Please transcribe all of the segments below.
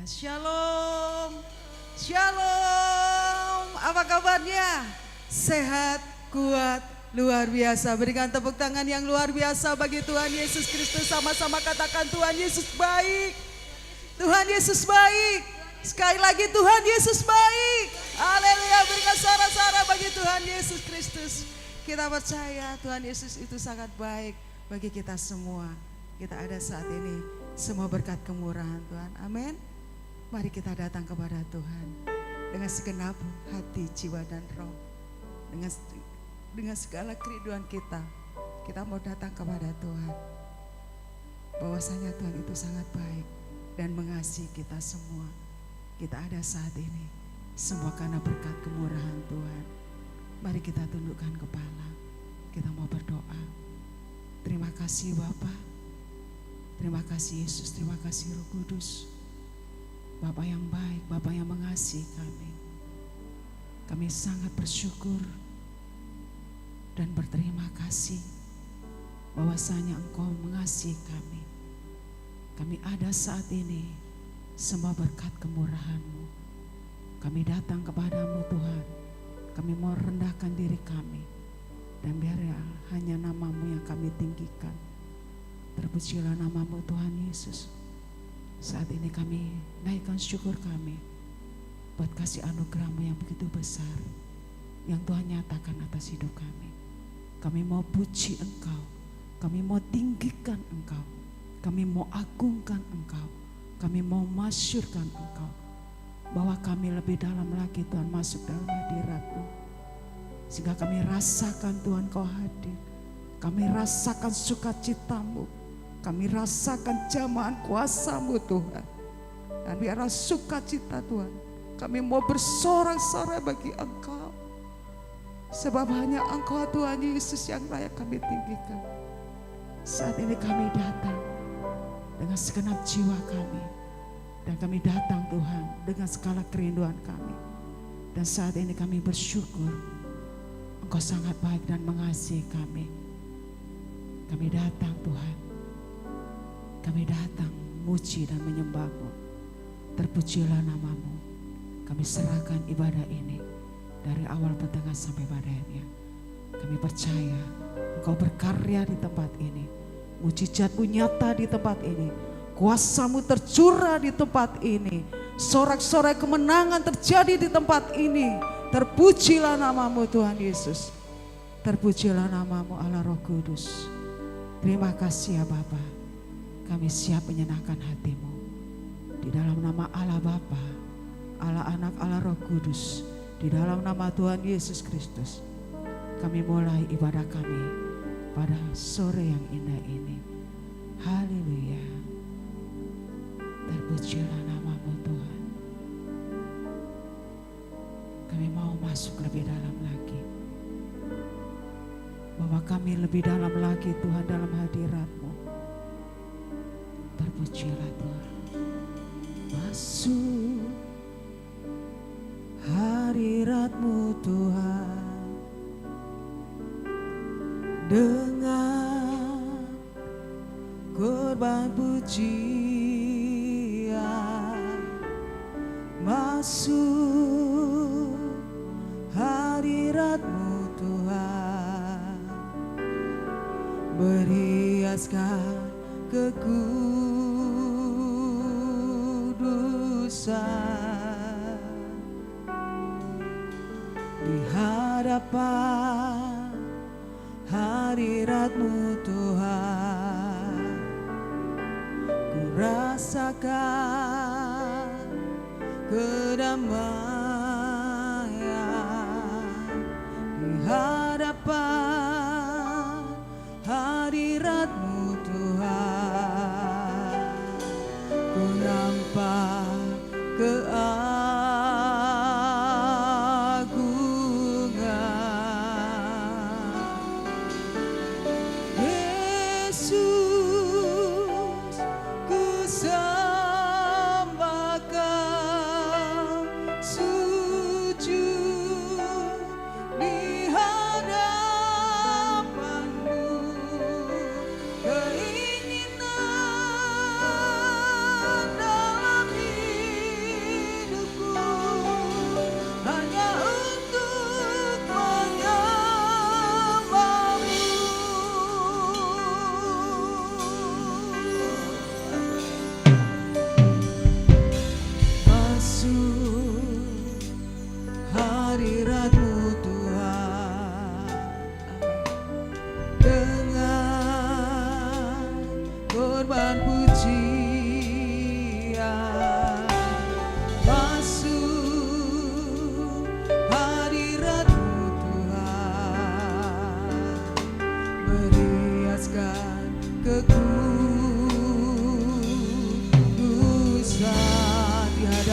Shalom, shalom. Apa kabarnya? Sehat, kuat, luar biasa. Berikan tepuk tangan yang luar biasa bagi Tuhan Yesus Kristus. Sama-sama katakan Tuhan Yesus baik. Tuhan Yesus baik. Sekali lagi Tuhan Yesus baik. Haleluya, berikan sorak-sorak bagi Tuhan Yesus Kristus. Kita percaya Tuhan Yesus itu sangat baik bagi kita semua. Kita ada saat ini semua berkat kemurahan Tuhan. Amin. Mari kita datang kepada Tuhan dengan segenap hati, jiwa dan roh. Dengan segala kerinduan kita mau datang kepada Tuhan. Bahwasanya Tuhan itu sangat baik dan mengasihi kita semua. Kita ada saat ini semua karena berkat kemurahan Tuhan. Mari kita tundukkan kepala. Kita mau berdoa. Terima kasih Bapa. Terima kasih Yesus, terima kasih Roh Kudus. Bapa yang baik, Bapa yang mengasihi kami. Kami sangat bersyukur dan berterima kasih bahwasanya Engkau mengasihi kami. Kami ada saat ini semua berkat kemurahan-Mu. Kami datang kepadamu Tuhan. Kami mau rendahkan diri kami. Dan biar hanya nama-Mu yang kami tinggikan. Terpujilah nama-Mu Tuhan Yesus. Saat ini kami naikkan syukur kami buat kasih anugerah-Mu yang begitu besar yang Tuhan nyatakan atas hidup kami. Kami mau puji Engkau, kami mau tinggikan Engkau, kami mau agungkan Engkau, kami mau masyurkan Engkau, bahwa kami lebih dalam lagi Tuhan masuk dalam hadirat-Mu, sehingga kami rasakan Tuhan Kau hadir, kami rasakan sukacita-Mu, kami rasakan jamahan kuasa-Mu Tuhan. Dan biarlah sukacita Tuhan, kami mau bersorak-sorai bagi Engkau. Sebab hanya Engkau Tuhan Yesus yang layak kami tinggikan. Saat ini kami datang dengan segenap jiwa kami. Dan kami datang Tuhan dengan segala kerinduan kami. Dan saat ini kami bersyukur Engkau sangat baik dan mengasihi kami. Kami datang Tuhan. Kami datang muji dan menyembah-Mu. Terpujilah nama-Mu. Kami serahkan ibadah ini dari awal pertengahan sampai akhirnya. Kami percaya Engkau berkarya di tempat ini. Mujizat-Mu nyata di tempat ini. Kuasa-Mu tercurah di tempat ini. Sorak-sorai kemenangan terjadi di tempat ini. Terpujilah nama-Mu Tuhan Yesus. Terpujilah nama-Mu Allah Roh Kudus. Terima kasih ya Bapa. Kami siap menyenangkan hati-Mu. Di dalam nama Allah Bapa, Allah Anak, Allah Roh Kudus. Di dalam nama Tuhan Yesus Kristus. Kami mulai ibadah kami pada sore yang indah ini. Haleluya. Terpujilah nama-Mu Tuhan. Kami mau masuk lebih dalam lagi. Bahwa kami lebih dalam lagi Tuhan dalam hadirat-Mu. Terpujilah Tuhan. Masuk hadirat-Mu Tuhan dengan korban pujian. Masuk hadirat-Mu Tuhan, berhiaskan kekudusan di hadapan hadirat-Mu Tuhan. Ku rasakan kedamaian di hadapan hadirat-Mu Tuhan. Ku nampak keagungan Yesus. Ku sembah Kau, sujud di hadapan-Mu. Keinginan dalam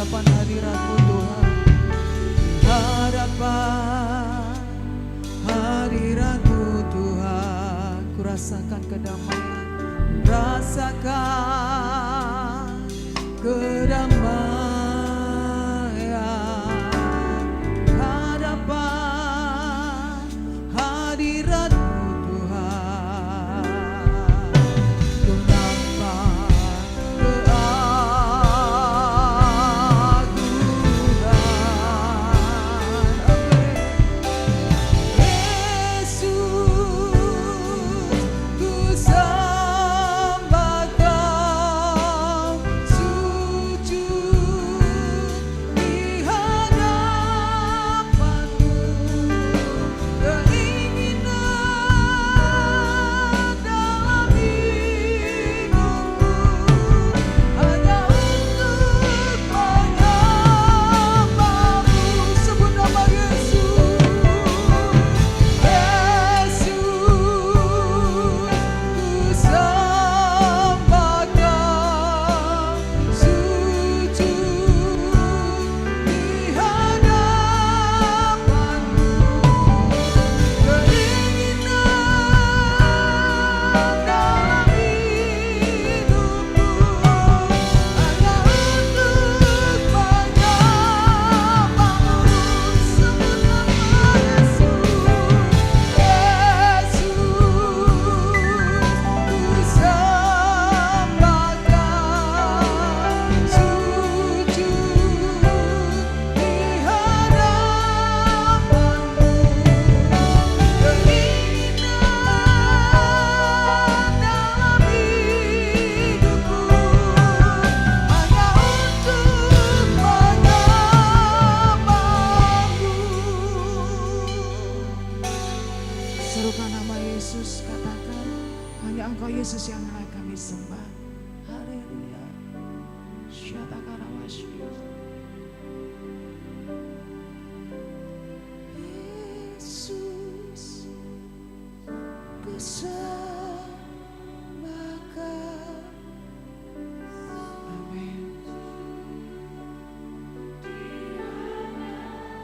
hadapan hadirat-Mu Tuhan, hadapan hadirat-Mu Tuhan. Ku rasakan kedamaian, rasakan kedamaian, hadapan hadirat-Mu Tuhan. Ku nampak keagungan. Serukan nama Yesus, katakan, hanya Engkau Yesus yang layak kami sembah. Haleluya. Syatakarawasyu. Yesus, ku sembahkan. Amin.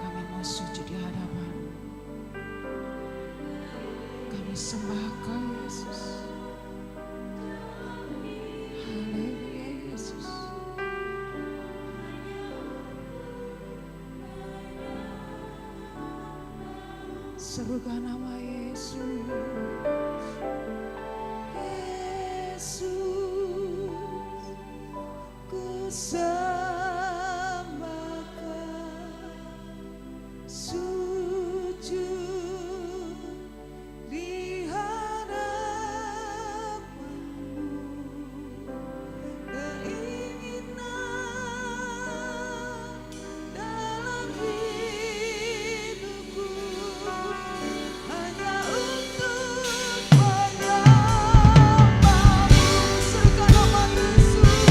Kami mau sujud di hadapan. Kami sembah Kau Yesus. Haleluya Yesus. Serukan nama Yesus. Yesus, ku sembahkan, sujud di hadapan-Mu, keinginan dalam hidupku hanya untuk menyembah-Mu. Serukan nama Yesus.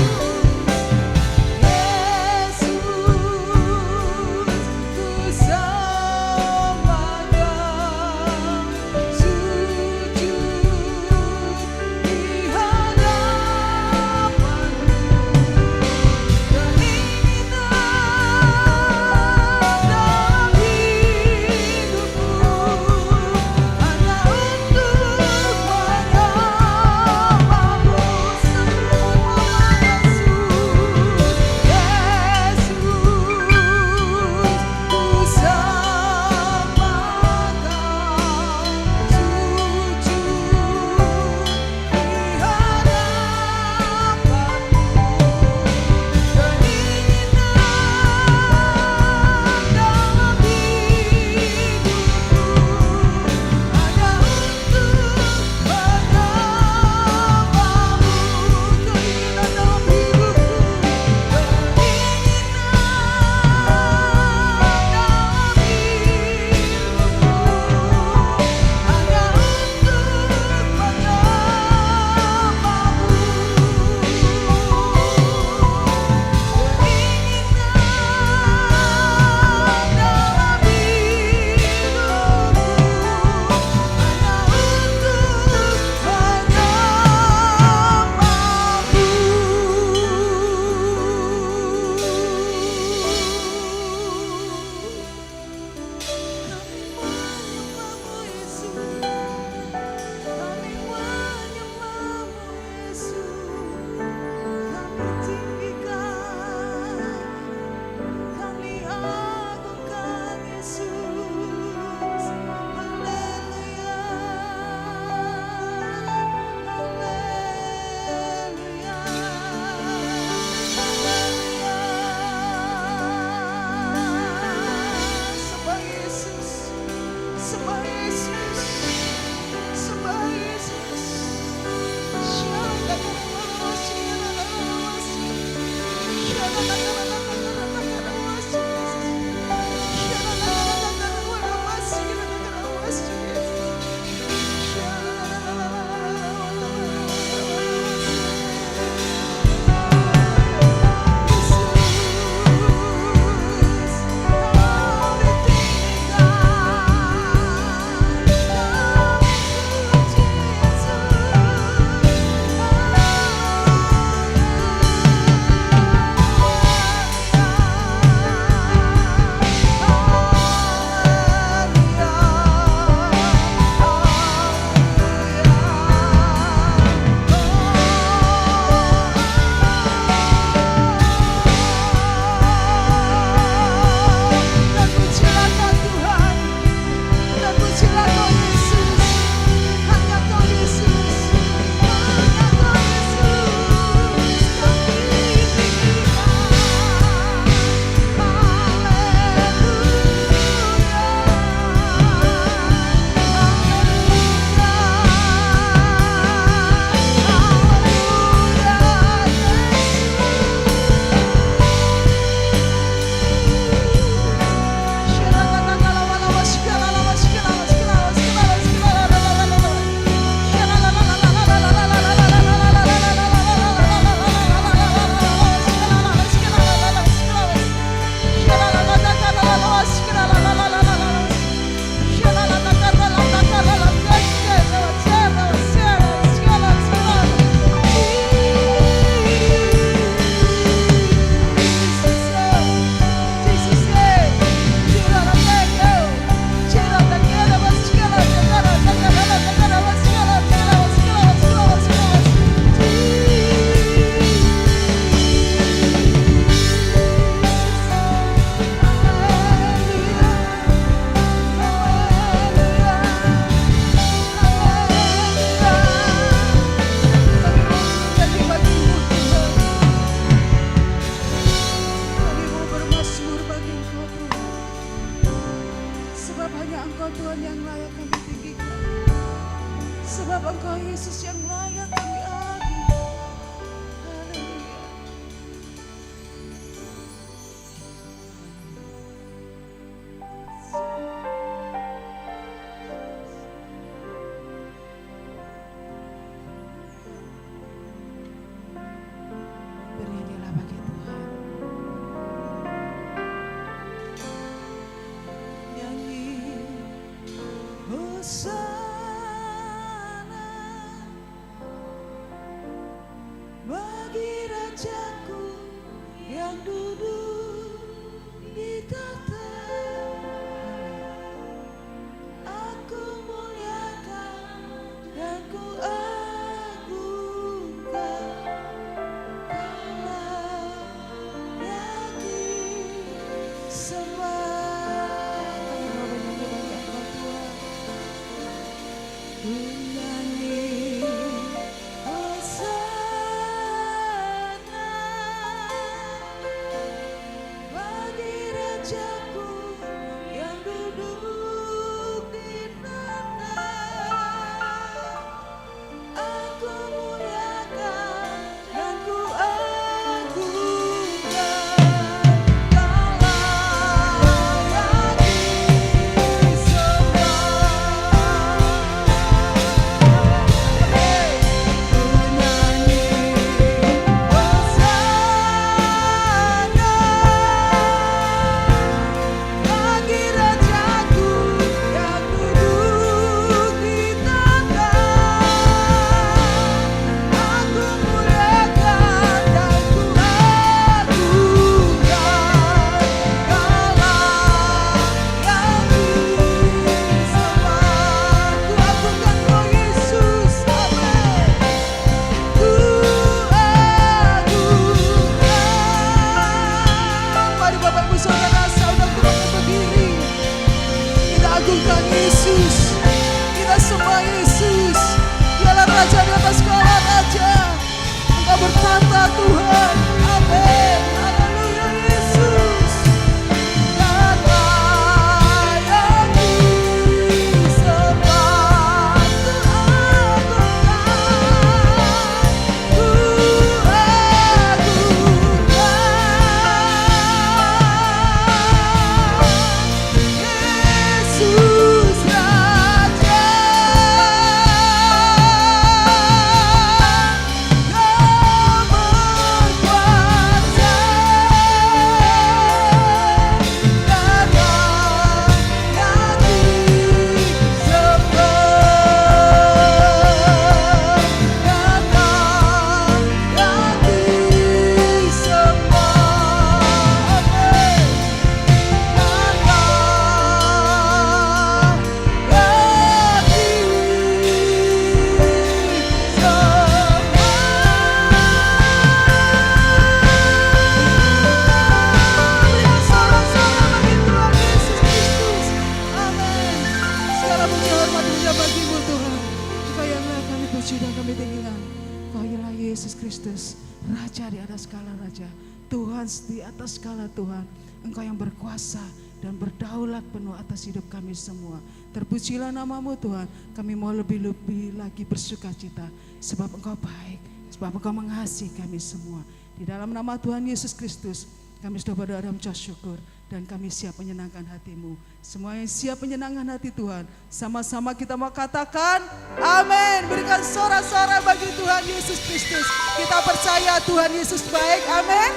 Tuhan di atas segala Tuhan, Engkau yang berkuasa dan berdaulat penuh atas hidup kami semua. Terpujilah namamu Tuhan, kami mau lebih-lebih lagi bersuka cita, sebab Engkau baik, sebab Engkau mengasihi kami semua. Di dalam nama Tuhan Yesus Kristus, kami sudah berdoa dan mengucap syukur, dan kami siap menyenangkan hatimu. Semua yang siap menyenangkan hati Tuhan, sama-sama kita mau katakan amin. Berikan sorak-sorak bagi Tuhan Yesus Kristus. Kita percaya Tuhan Yesus baik, amin.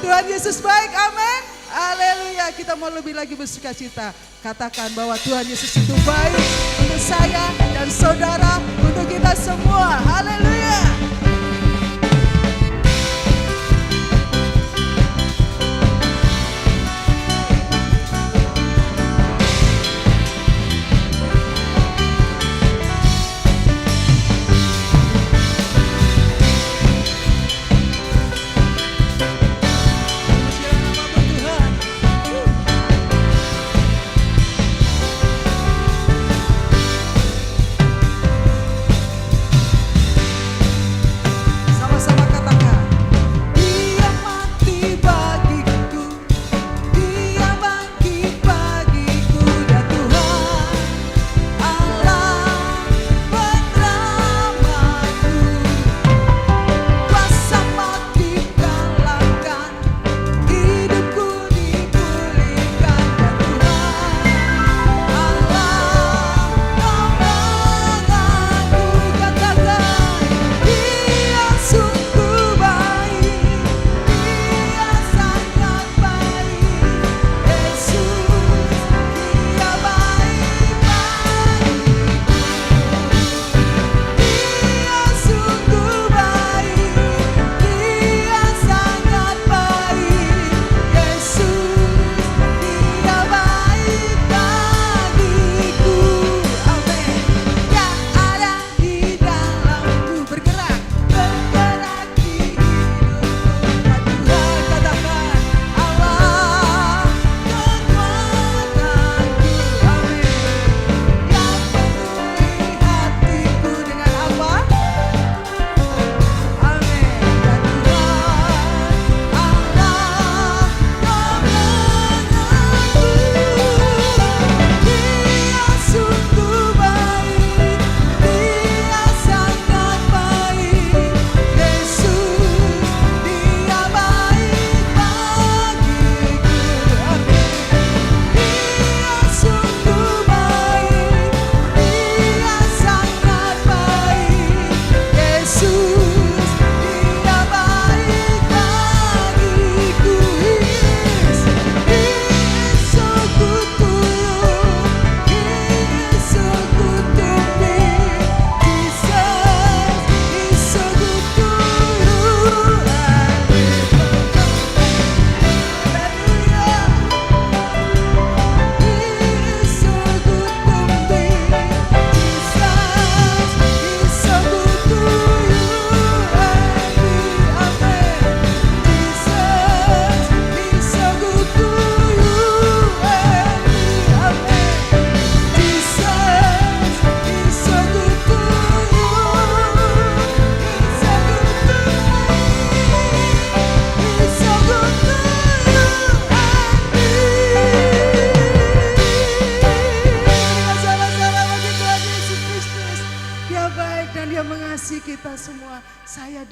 Tuhan Yesus baik, amin. Haleluya. Kita mau lebih lagi bersuka cita. Katakan bahwa Tuhan Yesus itu baik untuk saya dan saudara, untuk kita semua. Haleluya.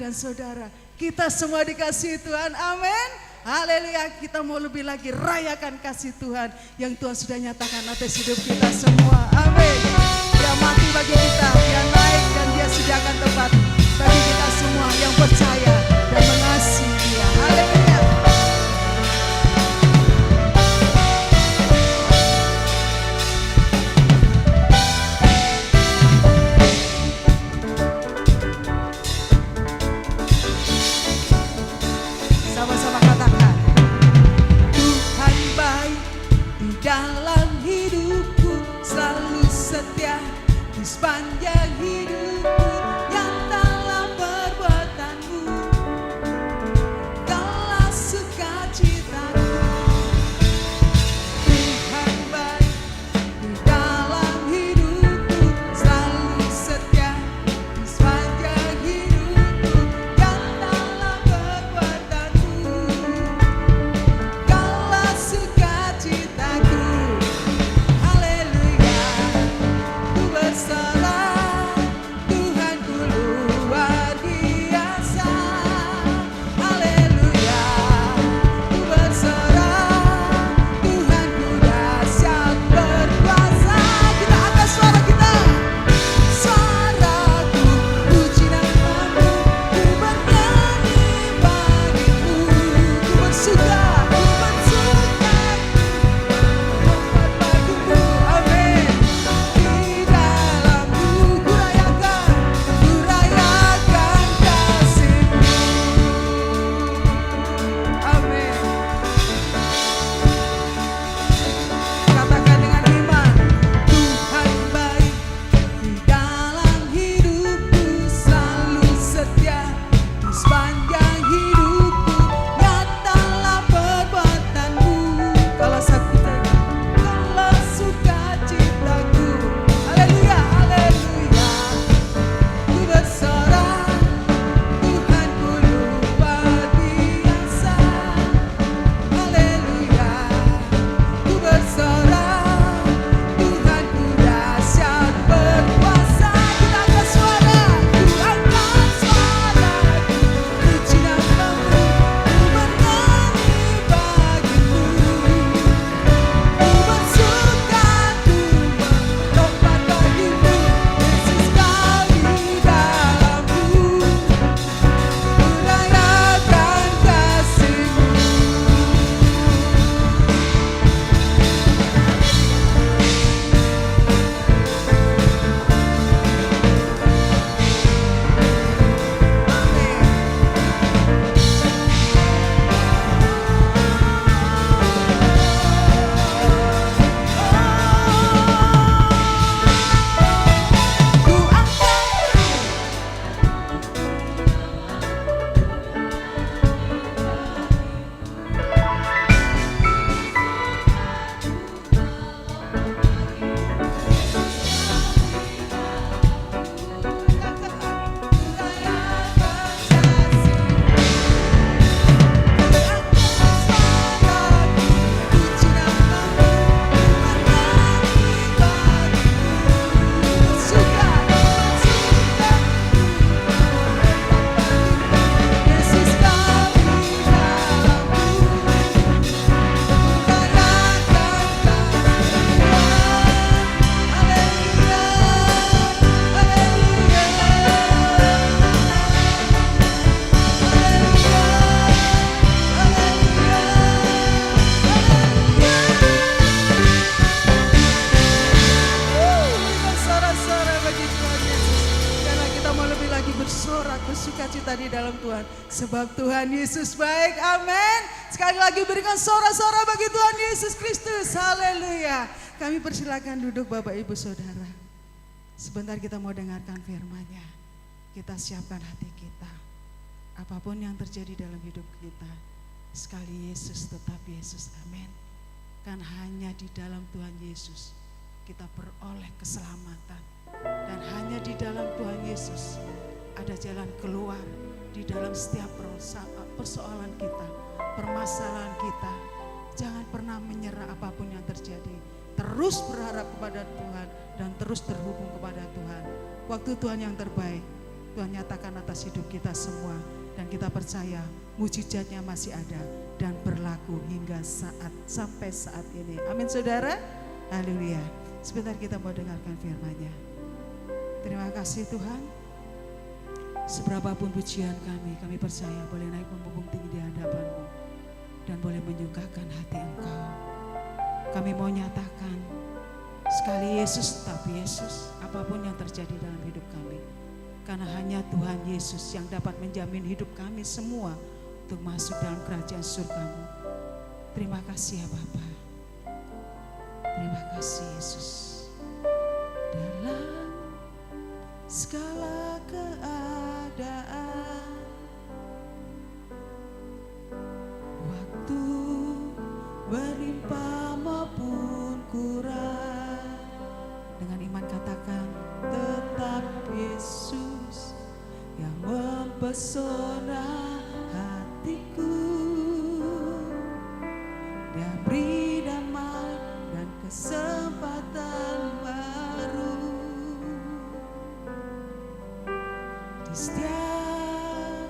Saudara, kita semua dikasihi Tuhan, amin. Haleluya, kita mau lebih lagi rayakan kasih Tuhan yang Tuhan sudah nyatakan atas hidup kita semua, amin. Dia mati bagi kita, dia naik dan dia sediakan tempat bagi kita semua yang percaya dan mengasihi dia, haleluya. Dalam hidupku selalu setia di sepanjang hidupku, nyatalah perbuatanmu, kaulah sukacitaku. Tuhan baik di dalam hidupku selalu setia di sepanjang hidupku, nyatalah perbuatanmu. Tuhan. Sebab Tuhan Yesus baik, amin. Sekali lagi berikan sorak-sorai bagi Tuhan Yesus Kristus, haleluya. Kami persilakan duduk Bapak Ibu Saudara. Sebentar kita mau dengarkan firman-Nya. Kita siapkan hati kita. Apapun yang terjadi dalam hidup kita, sekali Yesus tetap Yesus, amin. Kan hanya di dalam Tuhan Yesus kita peroleh keselamatan. Dan hanya di dalam Tuhan Yesus ada jalan keluar di dalam setiap persoalan kita, permasalahan kita. Jangan pernah menyerah apapun yang terjadi. Terus berharap kepada Tuhan dan terus terhubung kepada Tuhan. Waktu Tuhan yang terbaik, Tuhan nyatakan atas hidup kita semua. Dan kita percaya mujizatnya masih ada dan berlaku hingga sampai saat ini. Amin saudara, haleluya. Sebentar kita mau dengarkan firman-Nya. Terima kasih Tuhan. Seberapapun pujian kami percaya boleh naik membumbung tinggi di hadapan-Mu dan boleh menyukakan hati Engkau. Kami mau nyatakan sekali Yesus tetap Yesus, apapun yang terjadi dalam hidup kami. Karena hanya Tuhan Yesus yang dapat menjamin hidup kami semua untuk masuk dalam kerajaan surga-Mu. Terima kasih ya Bapa. Terima kasih Yesus. Dalam segala keadaan, waktu berlimpah maupun kurang, dengan iman katakan tetap Yesus yang mempesona hatiku. Dia beri damai dan kesempatan baru di setiap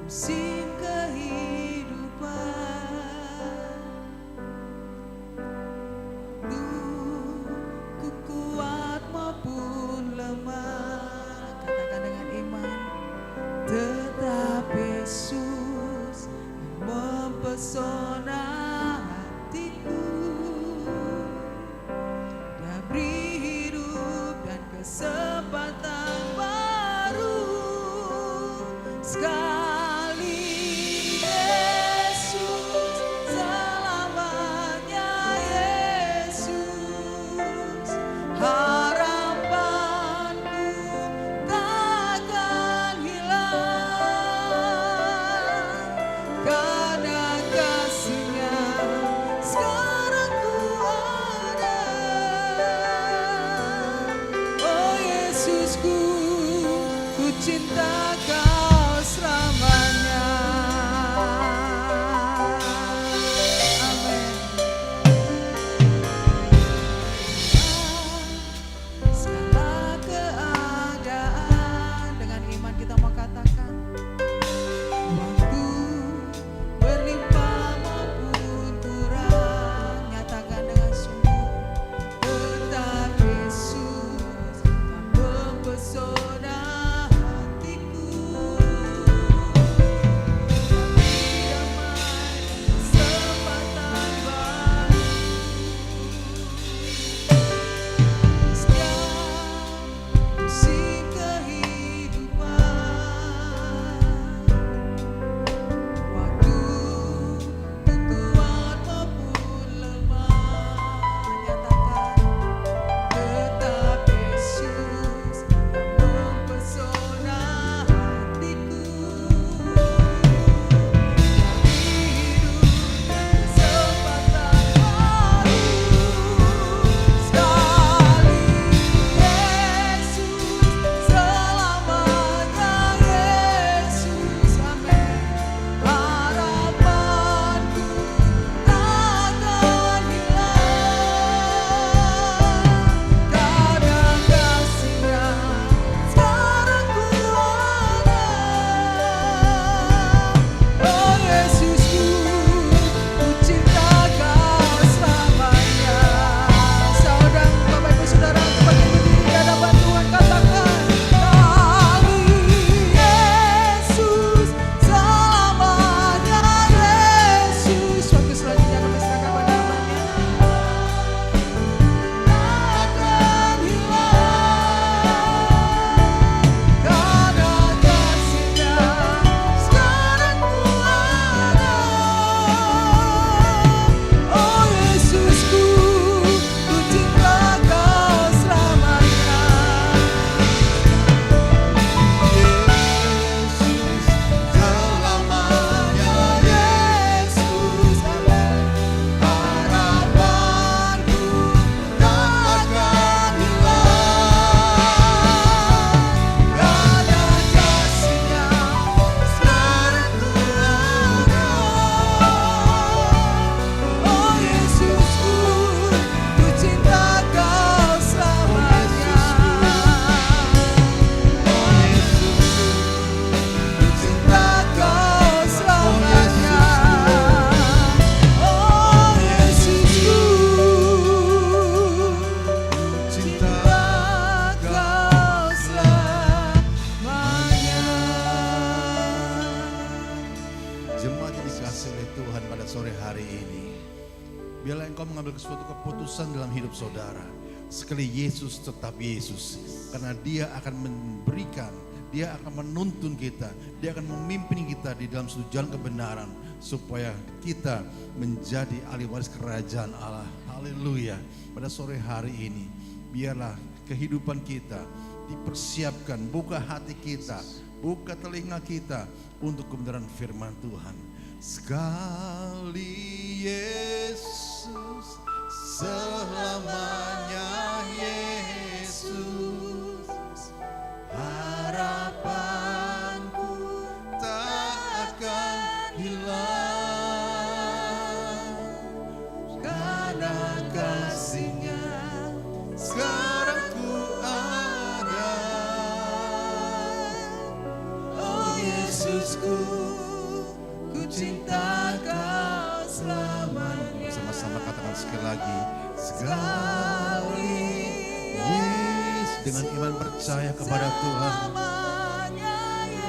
musim kehidupan. Ku kuat maupun lemah, katakan dengan iman, tetap Yesus yang mempesona hatiku. Dia beri hidup dan kesempatan baru sekali. Yesus selamanya, Yesus harapanku takkan hilang, karena kasih-Nya sekarang ku ada. Oh Yesus sore hari ini, biarlah engkau mengambil suatu keputusan dalam hidup saudara. Sekali Yesus tetap Yesus, karena dia akan memberikan, dia akan menuntun kita, dia akan memimpin kita di dalam satu jalan kebenaran, supaya kita menjadi ahli waris kerajaan Allah. Haleluya. Pada sore hari ini, biarlah kehidupan kita dipersiapkan, buka hati kita, buka telinga kita untuk kebenaran firman Tuhan. Sekali Yesus, selamanya Yesus, harapanku tak akan hilang, karena kasih-Nya sekarang ku ada. Oh Yesusku, ku cinta Kau selamanya. Sama-sama katakan sekali lagi, sekali Yes, dengan iman percaya kepada Tuhan.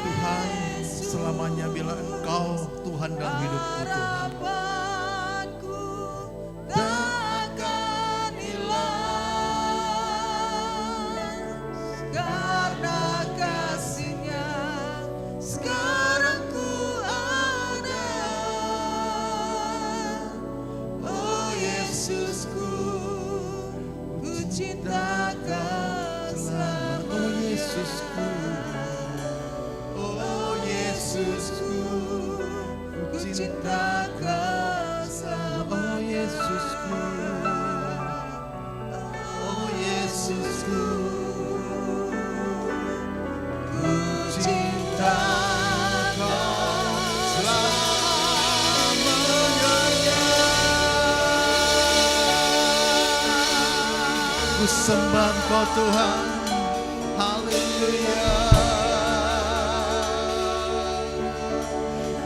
Tuhan selamanya, bila Engkau Tuhan dalam hidupku Tuhan, cinta Kau selamat. Oh Yesusku, oh Yesusku, ku cinta Kau selamat. Oh Yesusku, oh Yesusku, ku cinta Kau selamat. Ku sembah Engkau Tuhan, haleluya.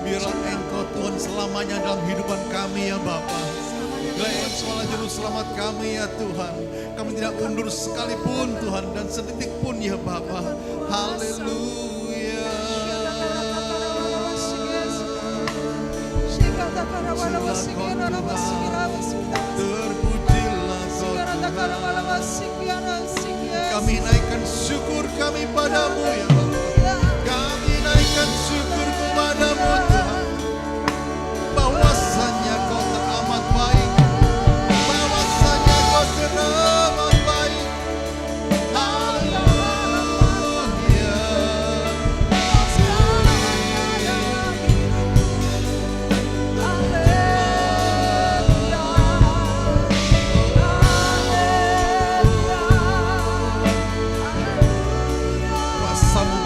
Biarlah Engkau Tuhan selamanya dalam kehidupan kami ya Bapa. Biarlah Engkau juru selamat kami ya Tuhan. Kami tidak undur sekalipun Tuhan, dan sedetik pun ya Bapa. Haleluya. Terpujilah Kau Tuhan. Kami naikkan syukur kami padamu ya Bapa. Kami naikkan syukur kepadamu Tuhan, bahwasanya Kau teramat baik, bahwasanya Kau teramat baik. Haleluya. Kuasa-Mu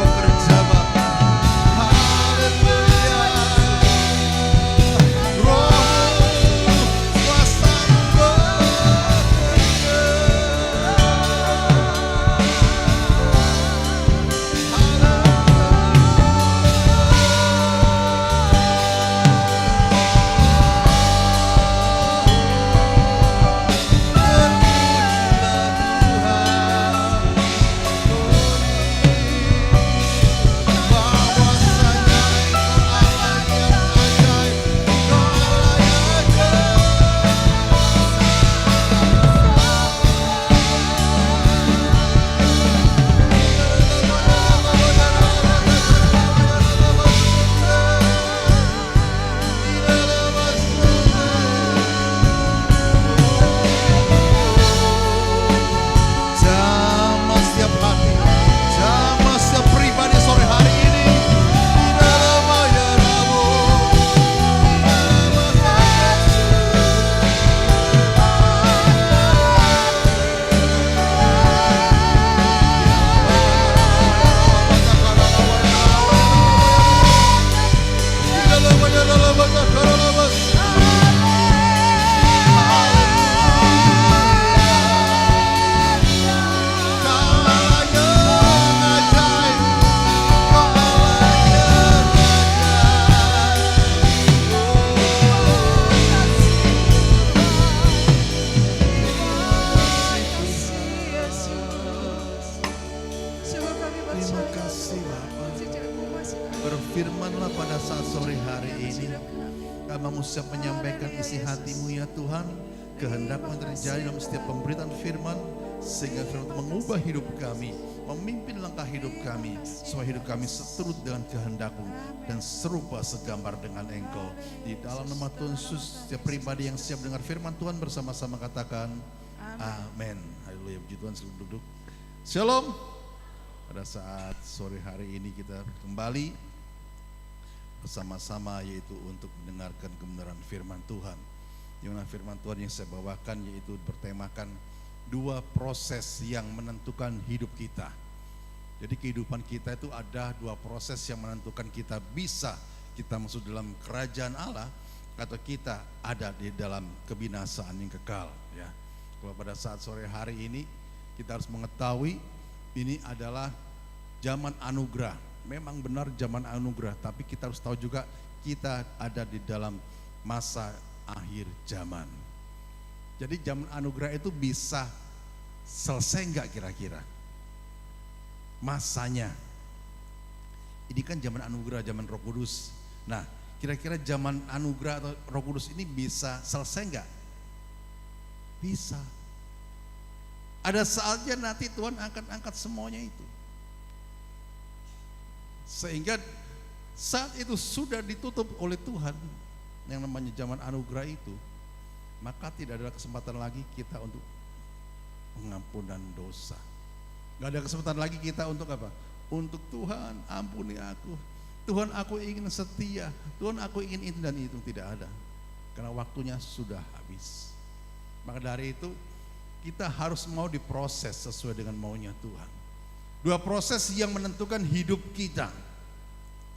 Engkau siap menyampaikan isi hati-Mu ya Tuhan. Kehendak-Mu yang terjadi dalam setiap pemberitaan firman, sehingga firman itu mengubah hidup kami, memimpin langkah hidup kami, supaya hidup kami seturut dengan kehendak-Mu dan serupa segambar dengan Engkau. Di dalam nama Tuhan Yesus, setiap pribadi yang siap dengar firman Tuhan bersama-sama katakan amin. Haleluya, puji Tuhan. Selalu duduk. Shalom. Pada saat sore hari ini kita kembali bersama-sama, yaitu untuk mendengarkan kebenaran firman Tuhan. Di mana firman Tuhan yang saya bawakan yaitu bertemakan 2 proses yang menentukan hidup kita. Jadi kehidupan kita itu ada 2 proses yang menentukan kita bisa kita masuk dalam kerajaan Allah atau kita ada di dalam kebinasaan yang kekal ya. Kalau pada saat sore hari ini kita harus mengetahui ini adalah zaman anugerah. Memang benar zaman anugerah, tapi kita harus tahu juga kita ada di dalam masa akhir zaman. Jadi zaman anugerah itu bisa selesai enggak kira-kira masanya? Ini kan zaman anugerah, zaman Roh Kudus. Nah, kira-kira zaman anugerah atau Roh Kudus ini bisa selesai enggak? Bisa. Ada saatnya nanti Tuhan akan angkat semuanya itu. Sehingga saat itu sudah ditutup oleh Tuhan yang namanya zaman anugerah itu, maka tidak ada kesempatan lagi kita untuk pengampunan dosa. Gak ada kesempatan lagi kita untuk apa? Untuk Tuhan ampuni aku, Tuhan aku ingin setia, Tuhan aku ingin itu dan itu. Tidak ada, karena waktunya sudah habis. Maka dari itu kita harus mau diproses sesuai dengan maunya Tuhan. 2 proses yang menentukan hidup kita.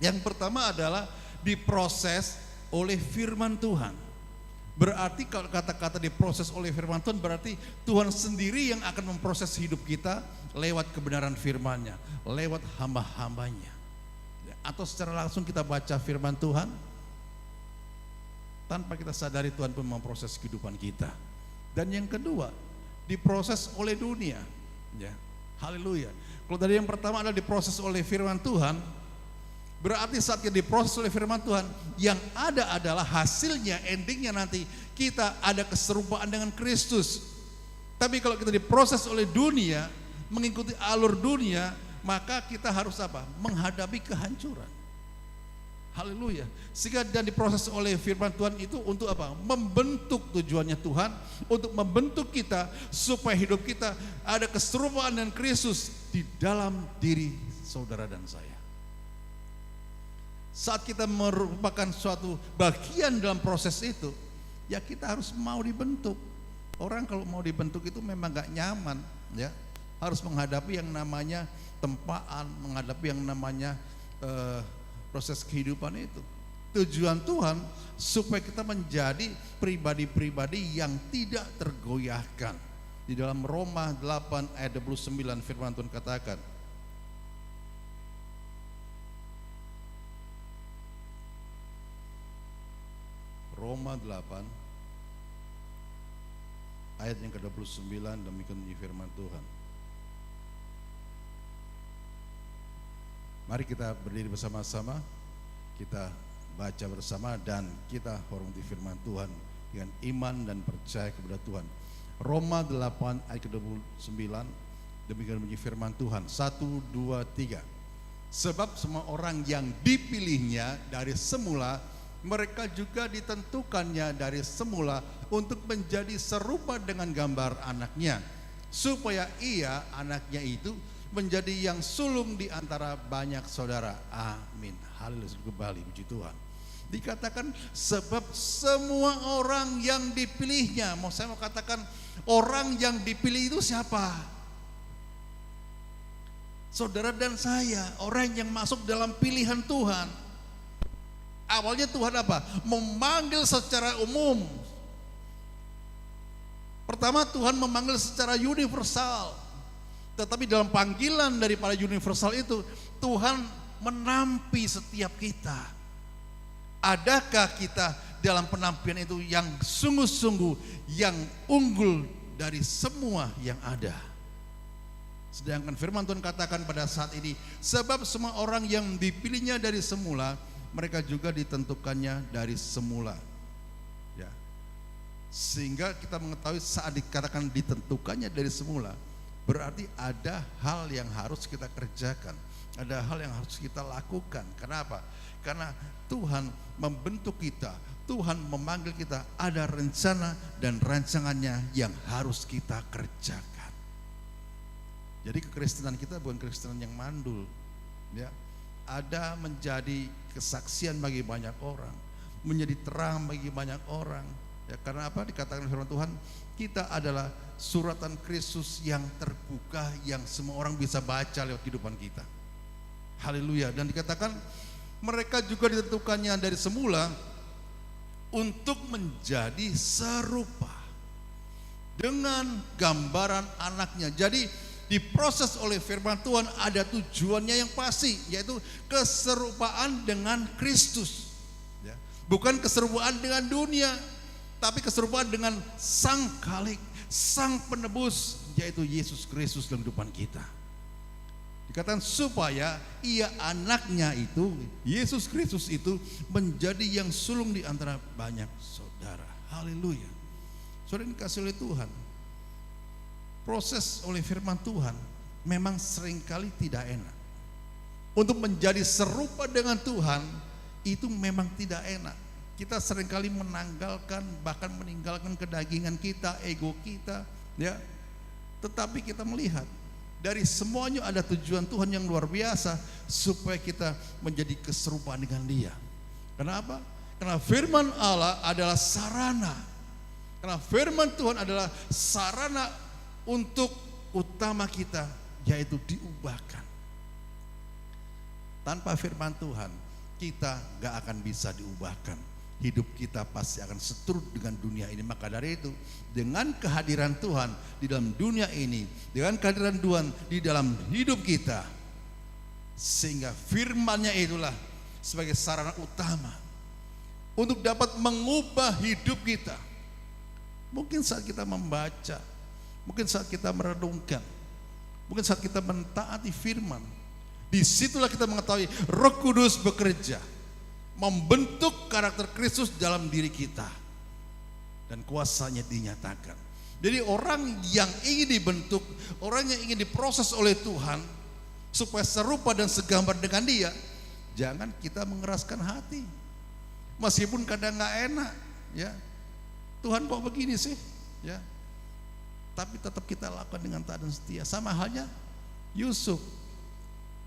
Yang pertama adalah diproses oleh firman Tuhan. Berarti kalau kata-kata diproses oleh firman Tuhan, berarti Tuhan sendiri yang akan memproses hidup kita lewat kebenaran firman-Nya, lewat hamba-hambanya. Atau secara langsung kita baca firman Tuhan, tanpa kita sadari Tuhan pun memproses kehidupan kita. Dan yang kedua, diproses oleh dunia. Ya, haleluya. Kalau tadi yang pertama adalah diproses oleh firman Tuhan, berarti saat kita diproses oleh firman Tuhan, yang ada adalah hasilnya, endingnya nanti kita ada keserupaan dengan Kristus. Tapi kalau kita diproses oleh dunia, mengikuti alur dunia, maka kita harus apa? Menghadapi kehancuran. Haleluya. Sehingga dan diproses oleh firman Tuhan itu untuk apa? Membentuk, tujuannya Tuhan untuk membentuk kita supaya hidup kita ada keserupaan dengan Kristus di dalam diri saudara dan saya. Saat kita merupakan suatu bagian dalam proses itu, ya kita harus mau dibentuk. Orang kalau mau dibentuk itu memang gak nyaman, ya. Harus menghadapi yang namanya tempaan, menghadapi yang namanya proses kehidupan itu. Tujuan Tuhan supaya kita menjadi pribadi-pribadi yang tidak tergoyahkan. Di dalam Roma 8 ayat 29 firman Tuhan katakan, Roma 8 ayat yang ke-29, demikian bunyi firman Tuhan. Mari kita berdiri bersama-sama, kita baca bersama dan kita hormati firman Tuhan dengan iman dan percaya kepada Tuhan. Roma 8 ayat ke-29, demikian bunyi firman Tuhan. 1, 2, 3. Sebab semua orang yang dipilihnya dari semula, mereka juga ditentukannya dari semula untuk menjadi serupa dengan gambar anaknya, supaya ia, anaknya itu, menjadi yang sulung di antara banyak saudara. Amin. Haleluya. Kembali, puji Tuhan. Dikatakan sebab semua orang yang dipilihnya. Saya mau katakan orang yang dipilih itu siapa? Saudara dan saya, orang yang masuk dalam pilihan Tuhan. Awalnya Tuhan apa? Memanggil secara umum. Pertama Tuhan memanggil secara universal. Tetapi dalam panggilan daripada universal itu, Tuhan menampi setiap kita. Adakah kita dalam penampilan itu yang sungguh-sungguh, yang unggul dari semua yang ada? Sedangkan firman Tuhan katakan pada saat ini, sebab semua orang yang dipilihnya dari semula, mereka juga ditentukannya dari semula. Ya. Sehingga kita mengetahui saat dikatakan ditentukannya dari semula, berarti ada hal yang harus kita kerjakan, ada hal yang harus kita lakukan. Kenapa? Karena Tuhan membentuk kita, Tuhan memanggil kita, ada rencana dan rancangannya yang harus kita kerjakan. Jadi kekristenan kita bukan kekristenan yang mandul, ya. Ada menjadi kesaksian bagi banyak orang, menjadi terang bagi banyak orang. Ya, karena apa? Dikatakan firman Tuhan, kita adalah suratan Kristus yang terbuka, yang semua orang bisa baca lewat kehidupan kita. Haleluya. Dan dikatakan mereka juga ditentukannya dari semula untuk menjadi serupa dengan gambaran anaknya. Jadi diproses oleh firman Tuhan ada tujuannya yang pasti, yaitu keserupaan dengan Kristus. Ya. Bukan keserupaan dengan dunia, tapi keserupaan dengan Sang Khalik, Sang Penebus, yaitu Yesus Kristus dalam kehidupan kita. Dikatakan supaya ia anaknya itu, Yesus Kristus itu menjadi yang sulung di antara banyak saudara. Haleluya. Saudara dikasih oleh Tuhan, proses oleh firman Tuhan memang seringkali tidak enak. Untuk menjadi serupa dengan Tuhan itu memang tidak enak. Kita seringkali menanggalkan, bahkan meninggalkan kedagingan kita, ego kita, ya. Tetapi kita melihat dari semuanya ada tujuan Tuhan yang luar biasa supaya kita menjadi keserupaan dengan Dia. Kenapa? Karena firman Allah adalah sarana. Karena firman Tuhan adalah sarana untuk utama kita, yaitu diubahkan. Tanpa firman Tuhan kita gak akan bisa diubahkan. Hidup kita pasti akan seturut dengan dunia ini. Maka dari itu, dengan kehadiran Tuhan di dalam dunia ini, dengan kehadiran Tuhan di dalam hidup kita, sehingga firman-Nya itulah sebagai sarana utama untuk dapat mengubah hidup kita. Mungkin saat kita membaca, mungkin saat kita merenungkan, mungkin saat kita mentaati firman, disitulah kita mengetahui Roh Kudus bekerja membentuk karakter Kristus dalam diri kita dan kuasanya dinyatakan. Jadi orang yang ingin dibentuk, orang yang ingin diproses oleh Tuhan supaya serupa dan segambar dengan Dia, jangan kita mengeraskan hati. Meskipun kadang nggak enak, ya. Tuhan kok begini sih, ya. Tapi tetap kita lakukan dengan taat dan setia. Sama halnya Yusuf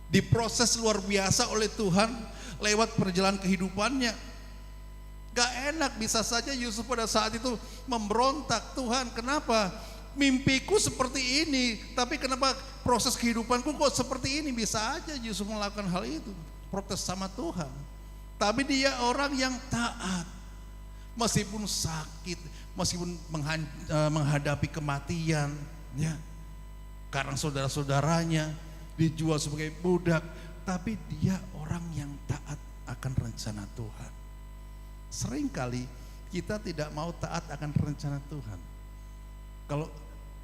diproses luar biasa oleh Tuhan lewat perjalanan kehidupannya. Gak enak, bisa saja Yusuf pada saat itu memberontak. Tuhan, kenapa mimpiku seperti ini, tapi kenapa proses kehidupanku kok seperti ini? Bisa aja Yusuf melakukan hal itu, protes sama Tuhan. Tapi dia orang yang taat, meskipun sakit, meskipun menghadapi kematian, ya, karena saudara-saudaranya dijual sebagai budak, tapi dia orang yang taat akan rencana Tuhan. Seringkali kita tidak mau taat akan rencana Tuhan. Kalau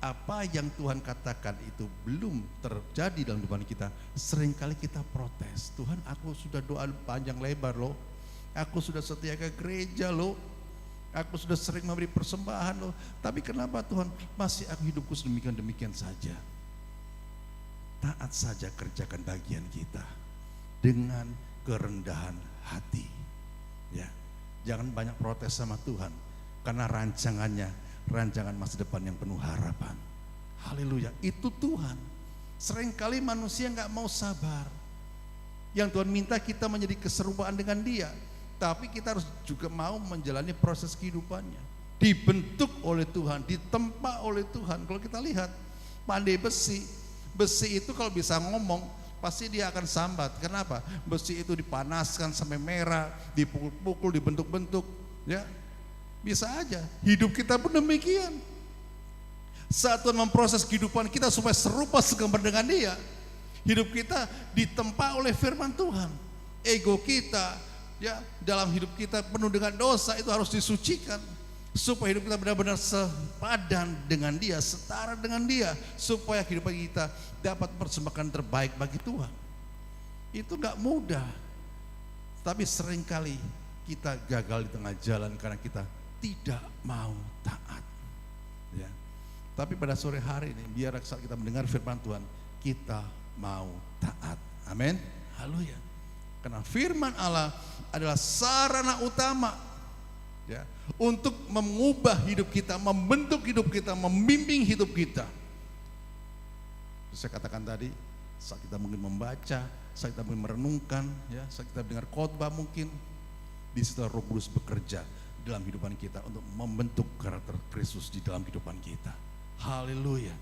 apa yang Tuhan katakan itu belum terjadi dalam kehidupan kita, seringkali kita protes. Tuhan, aku sudah doa panjang lebar loh, aku sudah setia ke gereja loh, aku sudah sering memberi persembahan loh, tapi kenapa Tuhan masih aku hidupku sedemikian-demikian saja? Taat saja, kerjakan bagian kita dengan kerendahan hati, ya. Jangan banyak protes sama Tuhan, karena rancangan masa depan yang penuh harapan. Haleluya, itu Tuhan. Seringkali manusia nggak mau sabar. Yang Tuhan minta kita menjadi keserupaan dengan Dia, tapi kita harus juga mau menjalani proses kehidupannya. Dibentuk oleh Tuhan, ditempa oleh Tuhan. Kalau kita lihat pandai besi itu kalau bisa ngomong pasti dia akan sambat. Kenapa? Besi itu dipanaskan sampai merah, dipukul-pukul, dibentuk-bentuk, ya. Bisa aja hidup kita pun demikian. Saat Tuhan memproses kehidupan kita supaya serupa segambar dengan Dia, hidup kita ditempa oleh firman Tuhan. Ego kita, ya, dalam hidup kita penuh dengan dosa itu harus disucikan supaya hidup kita benar-benar sepadan dengan Dia, setara dengan Dia, supaya kehidupan kita dapat mempersembahkan terbaik bagi Tuhan. Itu gak mudah, tapi seringkali kita gagal di tengah jalan karena kita tidak mau taat. Ya. Tapi pada sore hari ini, biar saat kita mendengar firman Tuhan, kita mau taat. Amin. Haleluya. Karena firman Allah adalah sarana utama, ya, untuk mengubah hidup kita, membentuk hidup kita, membimbing hidup kita. Saya katakan tadi, saat kita mungkin membaca, saat kita mungkin merenungkan, ya, saat kita dengar khotbah mungkin, di situ Roh Kudus bekerja dalam kehidupan kita untuk membentuk karakter Kristus di dalam kehidupan kita. Haleluya.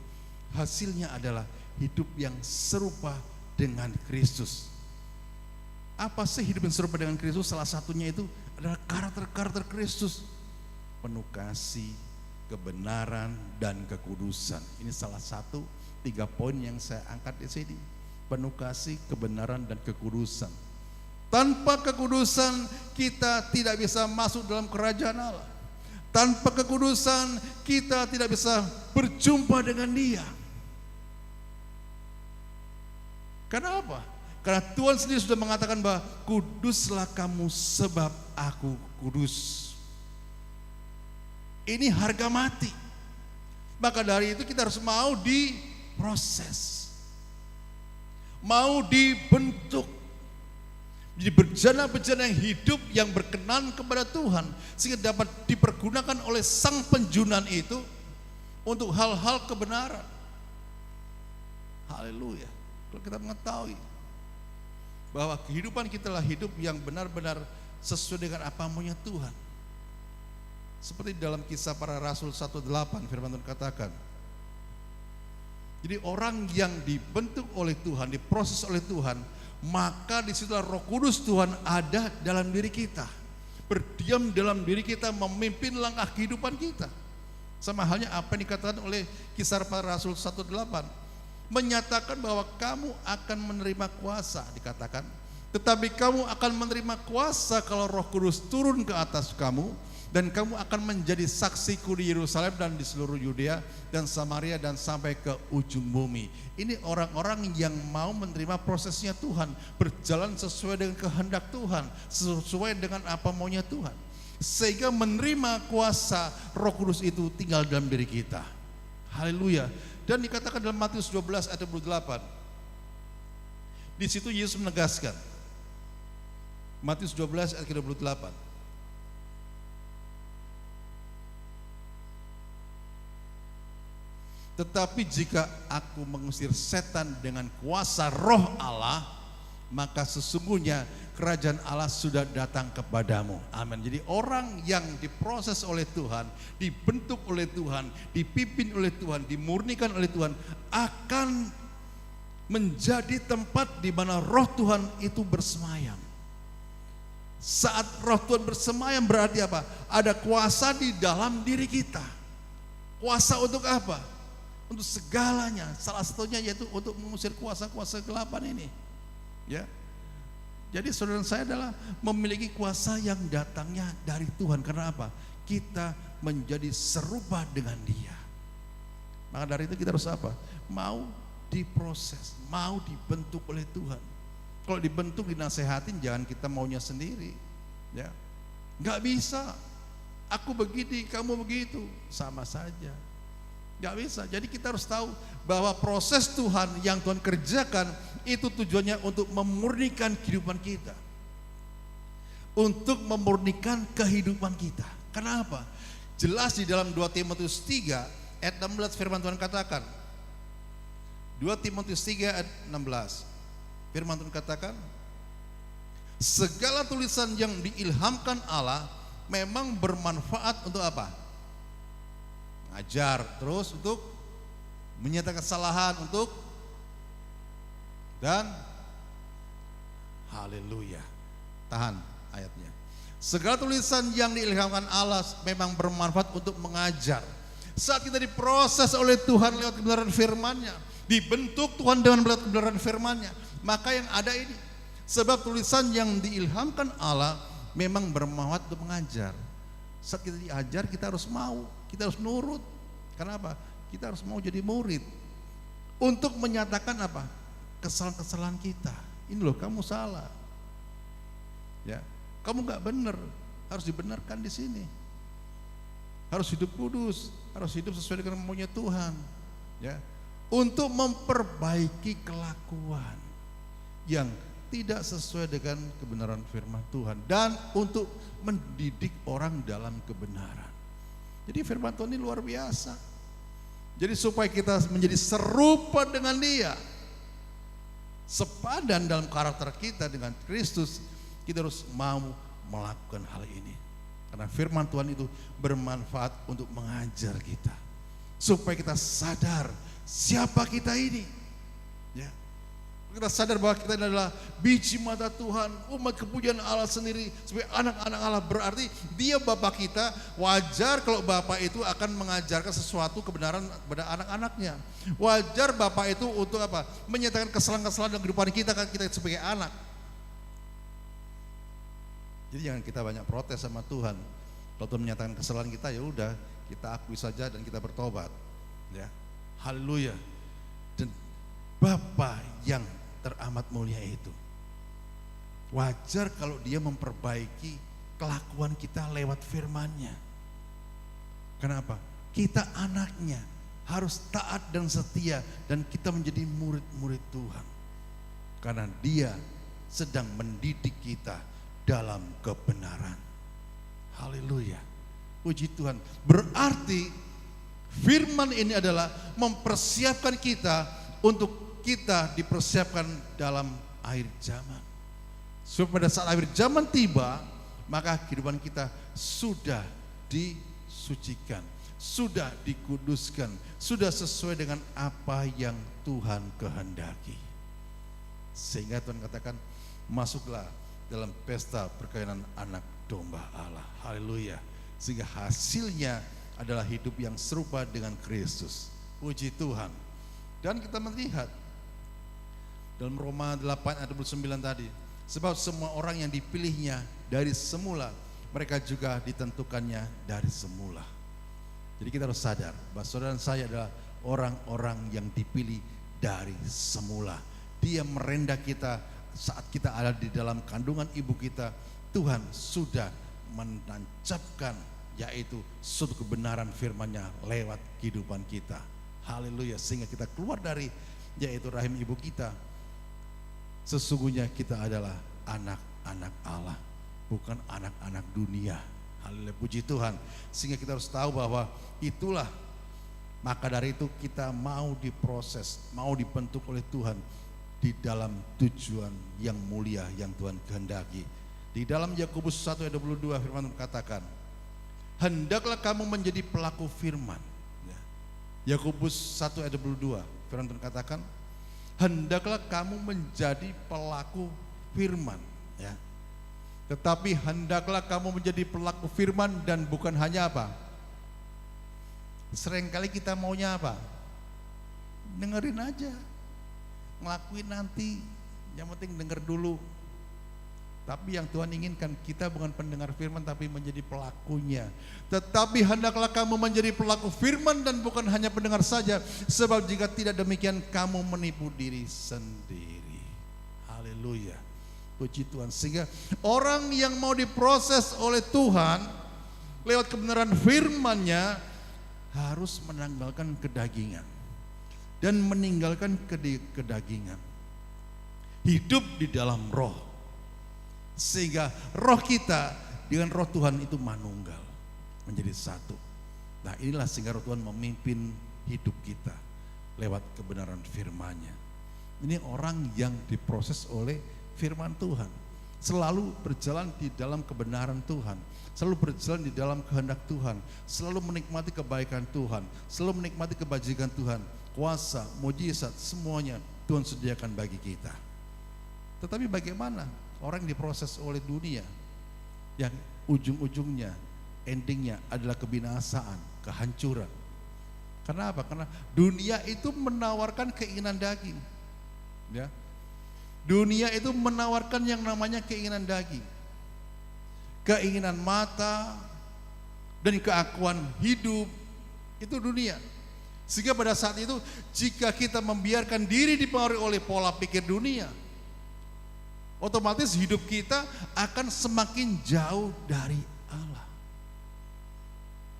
Hasilnya adalah hidup yang serupa dengan Kristus. Apa sih hidup yang serupa dengan Kristus? Salah satunya itu adalah karakter Kristus. Penuh kasih, kebenaran, dan kekudusan. Ini salah satu 3 poin yang saya angkat di sini. Penuh kasih, kebenaran, dan kekudusan. Tanpa kekudusan kita tidak bisa masuk dalam kerajaan Allah. Tanpa kekudusan kita tidak bisa berjumpa dengan Dia. Kenapa? Karena Tuhan sendiri sudah mengatakan bahwa kuduslah kamu sebab aku kudus. Ini harga mati. Maka dari itu kita harus mau diproses, mau dibentuk, jadi bejana-bejana yang hidup yang berkenan kepada Tuhan, sehingga dapat dipergunakan oleh Sang Penjunan itu untuk hal-hal kebenaran. Haleluya. Kalau kita mengetahui bahwa kehidupan kita adalah hidup yang benar-benar sesuai dengan apa maunya Tuhan. Seperti dalam Kisah Para Rasul 1:8 firman Tuhan katakan. Jadi orang yang dibentuk oleh Tuhan, diproses oleh Tuhan, maka disitulah Roh Kudus Tuhan ada dalam diri kita, berdiam dalam diri kita, memimpin langkah kehidupan kita. Sama halnya apa yang dikatakan oleh Kisah Para Rasul 1:8. Menyatakan bahwa kamu akan menerima kuasa, dikatakan, tetapi kamu akan menerima kuasa kalau Roh Kudus turun ke atas kamu, dan kamu akan menjadi saksiku di Yerusalem dan di seluruh Yudea dan Samaria dan sampai ke ujung bumi. Ini orang-orang yang mau menerima prosesnya Tuhan, berjalan sesuai dengan kehendak Tuhan, sesuai dengan apa maunya Tuhan, sehingga menerima kuasa Roh Kudus itu tinggal dalam diri kita. Haleluya. Dan dikatakan dalam Matius 12 ayat 28. Di situ Yesus menegaskan. Matius 12 ayat 28. Tetapi jika aku mengusir setan dengan kuasa Roh Allah, maka sesungguhnya kerajaan Allah sudah datang kepadamu. Amin. Jadi orang yang diproses oleh Tuhan, dibentuk oleh Tuhan, dipimpin oleh Tuhan, dimurnikan oleh Tuhan, akan menjadi tempat di mana Roh Tuhan itu bersemayam. Saat Roh Tuhan bersemayam berarti apa? Ada kuasa di dalam diri kita. Kuasa untuk apa? Untuk segalanya. Salah satunya yaitu untuk mengusir kuasa-kuasa kegelapan ini. Ya. Jadi saudara saya adalah memiliki kuasa yang datangnya dari Tuhan. Karena apa? Kita menjadi serupa dengan Dia. Maka dari itu kita harus apa? Mau diproses, mau dibentuk oleh Tuhan. Kalau dibentuk, dinasehatin, jangan kita maunya sendiri. Ya, nggak bisa. Aku begini, kamu begitu, sama saja. Nggak bisa. Jadi kita harus tahu bahwa proses Tuhan yang Tuhan kerjakan itu tujuannya untuk memurnikan kehidupan kita, untuk memurnikan kehidupan kita. Kenapa? Jelas di dalam 2 Timotius 3 ayat 16 firman Tuhan katakan. 2 Timotius 3 ayat 16 firman Tuhan katakan, segala tulisan yang diilhamkan Allah memang bermanfaat untuk apa? Mengajar, terus untuk menyatakan kesalahan, untuk dan haleluya. Tahan ayatnya. Segala tulisan yang diilhamkan Allah memang bermanfaat untuk mengajar. Saat kita diproses oleh Tuhan lewat kebenaran firman-Nya, dibentuk Tuhan dengan melihat kebenaran firman-Nya, maka yang ada ini, sebab tulisan yang diilhamkan Allah memang bermanfaat untuk mengajar. Saat kita diajar, kita harus mau, kita harus nurut. Kenapa? Kita harus mau jadi murid untuk menyatakan apa? Kesalahan-kesalahan kita. Ini loh, kamu salah. Ya, kamu nggak benar, harus dibenarkan di sini. harus hidup kudus, harus hidup sesuai dengan maunya Tuhan, ya. Untuk memperbaiki kelakuan yang tidak sesuai dengan kebenaran firman Tuhan dan untuk mendidik orang dalam kebenaran. Jadi firman Tuhan ini luar biasa. Jadi supaya kita menjadi serupa dengan Dia, sepadan dalam karakter kita dengan Kristus, kita harus mau melakukan hal ini. Karena firman Tuhan itu bermanfaat untuk mengajar kita, supaya kita sadar siapa kita ini, ya. Kita sadar bahwa kita ini adalah biji mata Tuhan, umat kepunyaan Allah sendiri, sebagai anak-anak Allah. Berarti Dia Bapa kita. Wajar kalau Bapa itu akan mengajarkan sesuatu kebenaran kepada anak-anaknya. Wajar Bapa itu untuk apa? Menyatakan kesalahan-kesalahan dalam kehidupan kita, kan kita sebagai anak. Jadi jangan kita banyak protes sama Tuhan. Kalau Tuhan menyatakan kesalahan kita, ya udah kita akui saja dan kita bertobat, ya. Haleluya. Dan Bapa yang teramat mulia itu, wajar kalau Dia memperbaiki kelakuan kita lewat firman-Nya. Kenapa? Kita anaknya, harus taat dan setia, dan kita menjadi murid-murid Tuhan. Karena Dia sedang mendidik kita dalam kebenaran. Haleluya. Puji Tuhan. Berarti firman ini adalah mempersiapkan kita untuk kita dipersiapkan dalam akhir zaman. Supaya pada saat akhir zaman tiba, maka kehidupan kita sudah disucikan, sudah dikuduskan, sudah sesuai dengan apa yang Tuhan kehendaki. Sehingga Tuhan katakan, masuklah dalam pesta perkawinan anak domba Allah. Haleluya. Sehingga hasilnya adalah hidup yang serupa dengan Kristus. Puji Tuhan. Dan kita melihat dalam Roma 8 ayat 29 tadi, sebab semua orang yang dipilihnya dari semula, mereka juga ditentukannya dari semula. Jadi kita harus sadar bahwa saudara dan saya adalah orang-orang yang dipilih dari semula. Dia merendah kita saat kita ada di dalam kandungan ibu kita. Tuhan sudah menancapkan yaitu suatu kebenaran firman-Nya lewat kehidupan kita. Haleluya. Sehingga kita keluar dari yaitu rahim ibu kita, sesungguhnya kita adalah anak-anak Allah, bukan anak-anak dunia. Haleluya, puji Tuhan. Sehingga kita harus tahu bahwa itulah, maka dari itu kita mau diproses, mau dibentuk oleh Tuhan di dalam tujuan yang mulia yang Tuhan kehendaki. Di dalam Yakobus 1 ayat 22 firman katakan, hendaklah kamu menjadi pelaku firman. Yakobus 1 ayat 22 firman Tuhan katakan, hendaklah kamu menjadi pelaku firman, ya. Tetapi hendaklah kamu menjadi pelaku firman dan bukan hanya apa? Seringkali kita maunya apa? Dengerin aja, ngelakuin nanti, yang penting denger dulu. Tapi yang Tuhan inginkan kita bukan pendengar firman tapi menjadi pelakunya. Tetapi hendaklah kamu menjadi pelaku firman dan bukan hanya pendengar saja, sebab jika tidak demikian kamu menipu diri sendiri. Haleluya, puji Tuhan. Sehingga orang yang mau diproses oleh Tuhan lewat kebenaran firman-Nya harus menanggalkan kedagingan dan meninggalkan kedagingan. Hidup di dalam roh, sehingga roh kita dengan roh Tuhan itu manunggal, menjadi satu. Nah inilah sehingga roh Tuhan memimpin hidup kita lewat kebenaran firman-Nya. Ini orang yang diproses oleh firman Tuhan, selalu berjalan di dalam kebenaran Tuhan, selalu berjalan di dalam kehendak Tuhan, selalu menikmati kebaikan Tuhan, selalu menikmati kebajikan Tuhan. Kuasa, mujizat, semuanya Tuhan sediakan bagi kita. Tetapi bagaimana orang yang diproses oleh dunia yang ujung-ujungnya, endingnya adalah kebinasaan, kehancuran. Kenapa? Karena dunia itu menawarkan keinginan daging, ya. Dunia itu menawarkan yang namanya keinginan daging, keinginan mata dan keakuan hidup. Itu dunia. Sehingga pada saat itu jika kita membiarkan diri dipengaruhi oleh pola pikir dunia, otomatis hidup kita akan semakin jauh dari Allah.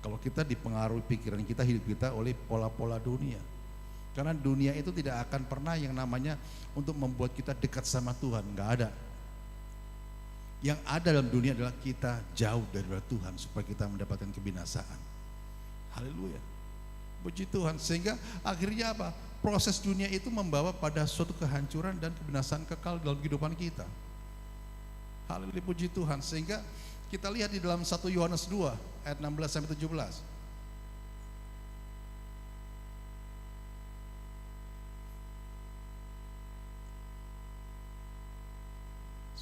Kalau kita dipengaruhi pikiran kita, hidup kita oleh pola-pola dunia. Karena dunia itu tidak akan pernah yang namanya untuk membuat kita dekat sama Tuhan, nggak ada. Yang ada dalam dunia adalah kita jauh dari Tuhan supaya kita mendapatkan kebinasaan. Haleluya. Puji Tuhan. Sehingga akhirnya apa? Proses dunia itu membawa pada suatu kehancuran dan kebinasaan kekal dalam kehidupan kita. Haleluya, puji Tuhan. Sehingga kita lihat di dalam 1 Yohanes 2 ayat 16 sampai 17.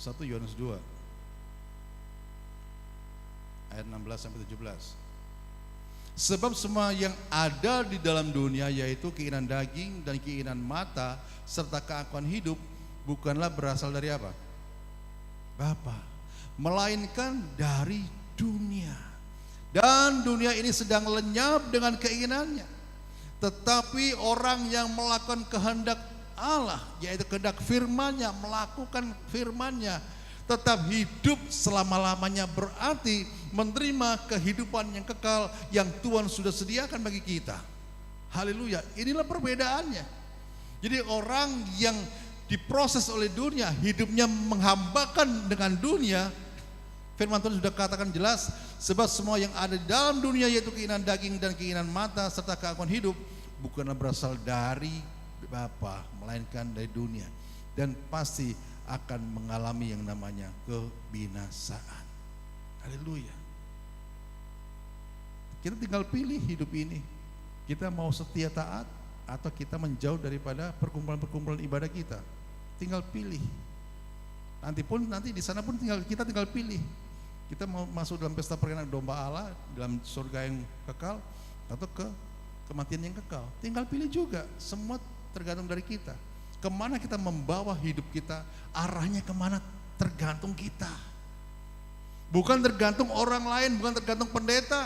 1 Yohanes 2 ayat 16 sampai 17. Sebab semua yang ada di dalam dunia, yaitu keinginan daging dan keinginan mata serta keakuan hidup, bukanlah berasal dari apa? Bapa, melainkan dari dunia. Dan dunia ini sedang lenyap dengan keinginannya. Tetapi orang yang melakukan kehendak Allah, yaitu kehendak firman-Nya, melakukan firman-Nya, tetap hidup selama-lamanya, berarti menerima kehidupan yang kekal yang Tuhan sudah sediakan bagi kita. Haleluya, inilah perbedaannya. Jadi orang yang diproses oleh dunia, hidupnya menghambakan dengan dunia, firman Tuhan sudah katakan jelas, sebab semua yang ada di dalam dunia, yaitu keinginan daging dan keinginan mata serta keakuan hidup, bukanlah berasal dari Bapa, melainkan dari dunia, dan pasti akan mengalami yang namanya kebinasaan. Haleluya. Kita tinggal pilih hidup ini. Kita mau setia taat atau kita menjauh daripada perkumpulan-perkumpulan ibadah kita. Tinggal pilih. Nanti di sana pun kita tinggal pilih. Kita mau masuk dalam pesta perkenan domba Allah, dalam surga yang kekal, atau ke kematian yang kekal. Tinggal pilih juga. Semua tergantung dari kita. Kemana kita membawa hidup kita, arahnya kemana tergantung kita. Bukan tergantung orang lain, bukan tergantung pendeta.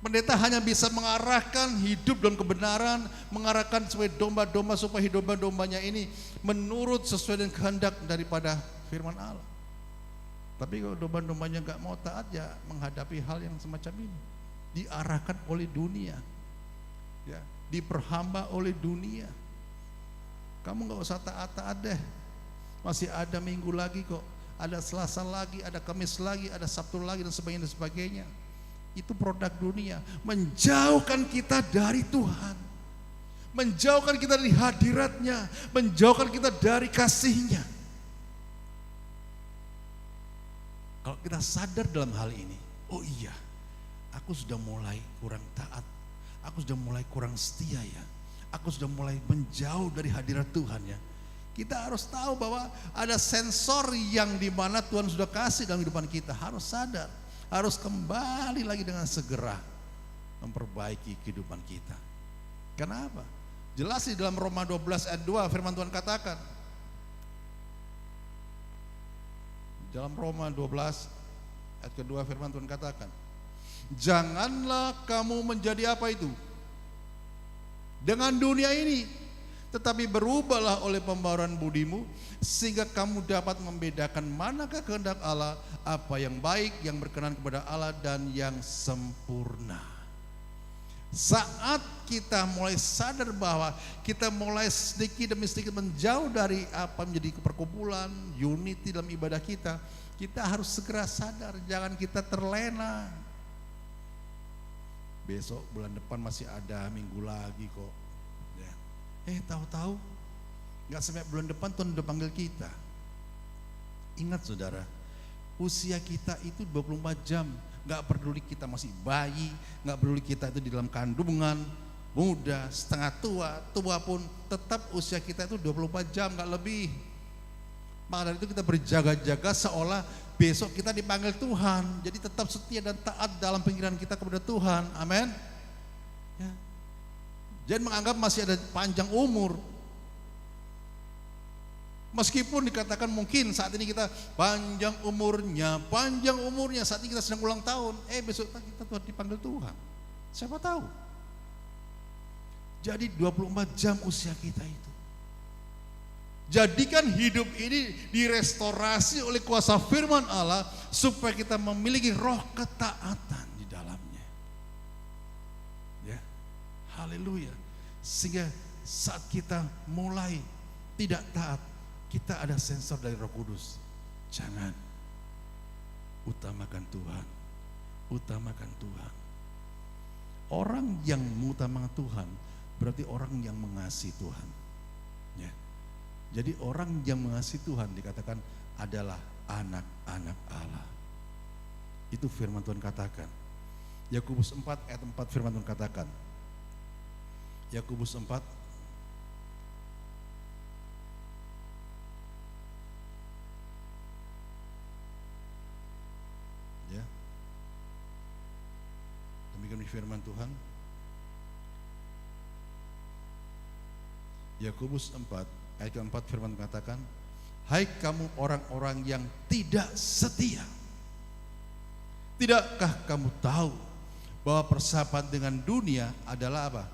Pendeta hanya bisa mengarahkan hidup dalam kebenaran, mengarahkan supaya domba-domba, supaya hidup domba-dombanya ini menurut sesuai dengan kehendak daripada firman Allah. Tapi kalau domba-dombanya nggak mau taat, ya menghadapi hal yang semacam ini. Diarahkan oleh dunia, ya, diperhamba oleh dunia. Kamu nggak usah taat-taat deh, masih ada minggu lagi kok, ada Selasa lagi, ada Kamis lagi, ada Sabtu lagi, dan sebagainya. Itu produk dunia, menjauhkan kita dari Tuhan, menjauhkan kita dari hadiratnya, menjauhkan kita dari kasihnya. Kalau kita sadar dalam hal ini, oh iya, aku sudah mulai kurang taat, aku sudah mulai kurang setia ya, aku sudah mulai menjauh dari hadirat Tuhan ya. Kita harus tahu bahwa ada sensor yang dimana Tuhan sudah kasih dalam kehidupan kita. Harus sadar, harus kembali lagi dengan segera memperbaiki kehidupan kita. Kenapa? Jelas di dalam Roma 12 ayat 2 firman Tuhan katakan. Dalam Roma 12 ayat kedua firman Tuhan katakan, janganlah kamu menjadi apa itu? Dengan dunia ini, tetapi berubahlah oleh pembaharuan budimu, sehingga kamu dapat membedakan manakah kehendak Allah, apa yang baik, yang berkenan kepada Allah, dan yang sempurna. Saat kita mulai sadar bahwa kita mulai sedikit demi sedikit menjauh dari apa menjadi perkumpulan, unity dalam ibadah kita, kita harus segera sadar, jangan kita terlena. Besok bulan depan masih ada minggu lagi kok. Tahu-tahu nggak sampai bulan depan Tuhan udah panggil kita. Ingat saudara, usia kita itu 24 jam. Nggak peduli kita masih bayi, nggak peduli kita itu di dalam kandungan, muda, setengah tua, tua pun tetap usia kita itu 24 jam, nggak lebih. Maka dari itu kita berjaga-jaga seolah besok kita dipanggil Tuhan. Jadi tetap setia dan taat dalam panggilan kita kepada Tuhan. Amin. Ya. Jangan menganggap masih ada panjang umur. Meskipun dikatakan mungkin saat ini kita panjang umurnya, saat ini kita sedang ulang tahun, besok kita Tuhan dipanggil Tuhan. Siapa tahu? Jadi 24 jam usia kita itu. Jadikan hidup ini direstorasi oleh kuasa firman Allah supaya kita memiliki roh ketaatan. Haleluya. Sehingga saat kita mulai tidak taat, kita ada sensor dari Roh Kudus. Jangan, utamakan Tuhan. Utamakan Tuhan. Orang yang mengutamakan Tuhan berarti orang yang mengasihi Tuhan. Ya. Jadi orang yang mengasihi Tuhan dikatakan adalah anak-anak Allah. Itu firman Tuhan katakan. Yakobus 4 ayat 4 firman Tuhan katakan. Yakobus 4 ya. Demikian firman Tuhan. Yakobus 4 ayat 4 firman katakan, hai kamu orang-orang yang tidak setia, tidakkah kamu tahu bahwa persahabatan dengan dunia adalah apa?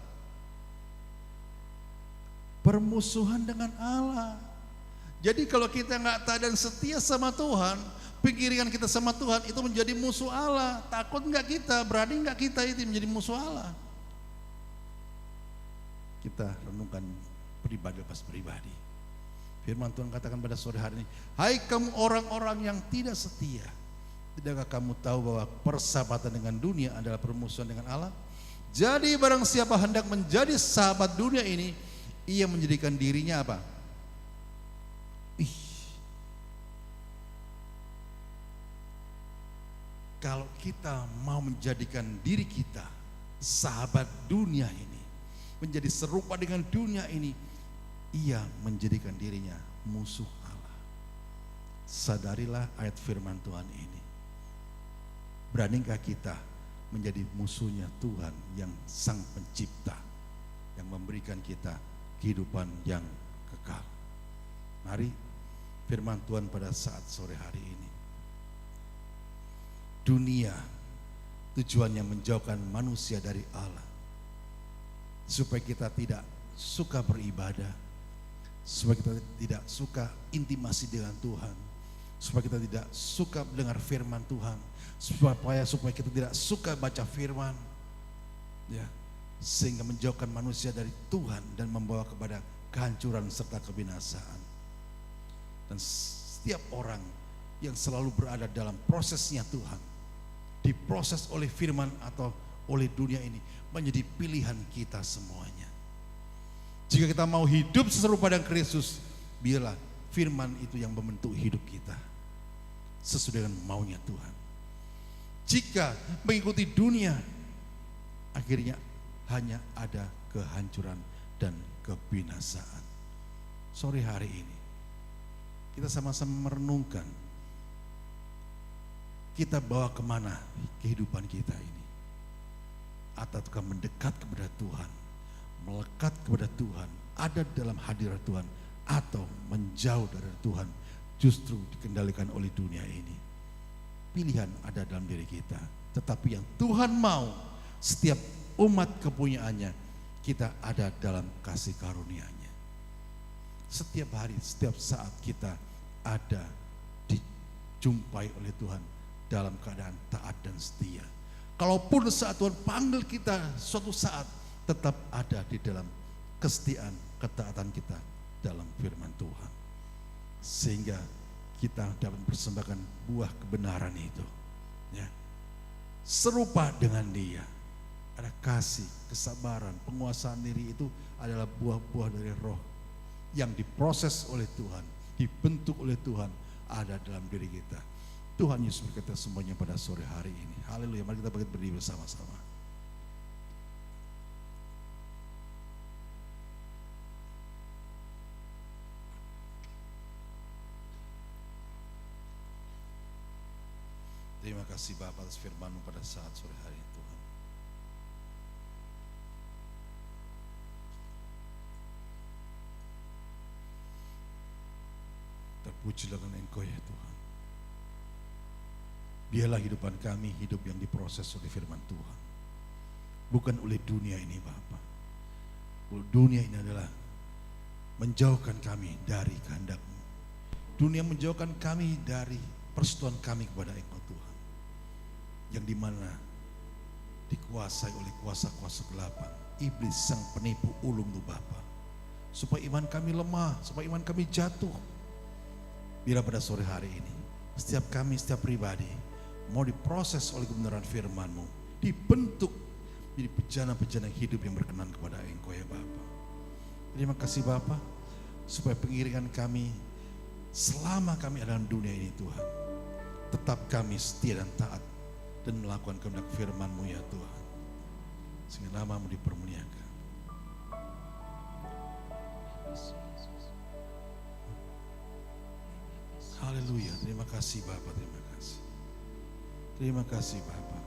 Permusuhan dengan Allah. Jadi kalau kita nggak taat dan setia sama Tuhan, pikiran kita sama Tuhan itu menjadi musuh Allah. Takut nggak kita, berani nggak kita itu menjadi musuh Allah? Kita renungkan pribadi lepas pribadi. Firman Tuhan katakan pada sore hari ini, hai kamu orang-orang yang tidak setia, tidakkah kamu tahu bahwa persahabatan dengan dunia adalah permusuhan dengan Allah? Jadi barang siapa hendak menjadi sahabat dunia ini, ia menjadikan dirinya apa? Kalau kita mau menjadikan diri kita sahabat dunia ini, menjadi serupa dengan dunia ini, ia menjadikan dirinya musuh Allah. Sadarilah ayat firman Tuhan ini. Beranikah kita menjadi musuhnya Tuhan yang sang pencipta, yang memberikan kita kehidupan yang kekal? Mari firman Tuhan pada saat sore hari ini. Dunia tujuannya menjauhkan manusia dari Allah, supaya kita tidak suka beribadah, supaya kita tidak suka intimasi dengan Tuhan, supaya kita tidak suka mendengar firman Tuhan, supaya kita tidak suka baca firman, ya, sehingga menjauhkan manusia dari Tuhan dan membawa kepada kehancuran serta kebinasaan. Dan setiap orang yang selalu berada dalam prosesnya Tuhan, diproses oleh firman atau oleh dunia ini, menjadi pilihan kita semuanya. Jika kita mau hidup serupa dengan Kristus, biarlah firman itu yang membentuk hidup kita sesuai dengan maunya Tuhan. Jika mengikuti dunia, akhirnya hanya ada kehancuran dan kebinasaan. Sore hari ini kita sama-sama merenungkan, kita bawa kemana kehidupan kita ini? Ataukah mendekat kepada Tuhan, melekat kepada Tuhan, ada dalam hadirat Tuhan, atau menjauh dari Tuhan, justru dikendalikan oleh dunia ini? Pilihan ada dalam diri kita. Tetapi yang Tuhan mau, setiap umat kepunyaannya, kita ada dalam kasih karunia-Nya. Setiap hari, setiap saat kita ada dijumpai oleh Tuhan dalam keadaan taat dan setia. Kalaupun saat Tuhan panggil kita suatu saat, tetap ada di dalam kesetiaan, ketaatan kita dalam firman Tuhan. Sehingga kita dapat mempersembahkan buah kebenaran itu, ya. Serupa dengan Dia. Ada kasih, kesabaran, penguasaan diri, itu adalah buah-buah dari Roh yang diproses oleh Tuhan, dibentuk oleh Tuhan, ada dalam diri kita. Tuhan Yesus berkata semuanya pada sore hari ini. Haleluya, mari kita berdiri bersama-sama. Terima kasih Bapa atas firman-Mu pada saat sore hari ini, Tuhan. Terpujilah Engkau ya Tuhan. Biarlah hidupan kami hidup yang diproses oleh firman Tuhan, bukan oleh dunia ini Bapa. Dunia ini adalah menjauhkan kami dari kehendak-Mu. Dunia menjauhkan kami dari persetujuan kami kepada Engkau Tuhan, yang dimana dikuasai oleh kuasa-kuasa kegelapan, iblis sang penipu ulung tuh Bapa. Supaya iman kami lemah, supaya iman kami jatuh. Bila pada sore hari ini, setiap kami, setiap pribadi mau diproses oleh kebenaran firman-Mu, dibentuk jadi bejana-bejana hidup yang berkenan kepada Engkau ya Bapa. Terima kasih Bapa, supaya pengiringan kami selama kami ada dalam dunia ini Tuhan, tetap kami setia dan taat dan melakukan kehendak firman-Mu ya Tuhan, sehingga nama-Mu dipermuliakan. Haleluya, terima kasih Bapa, terima kasih. Terima kasih Bapa.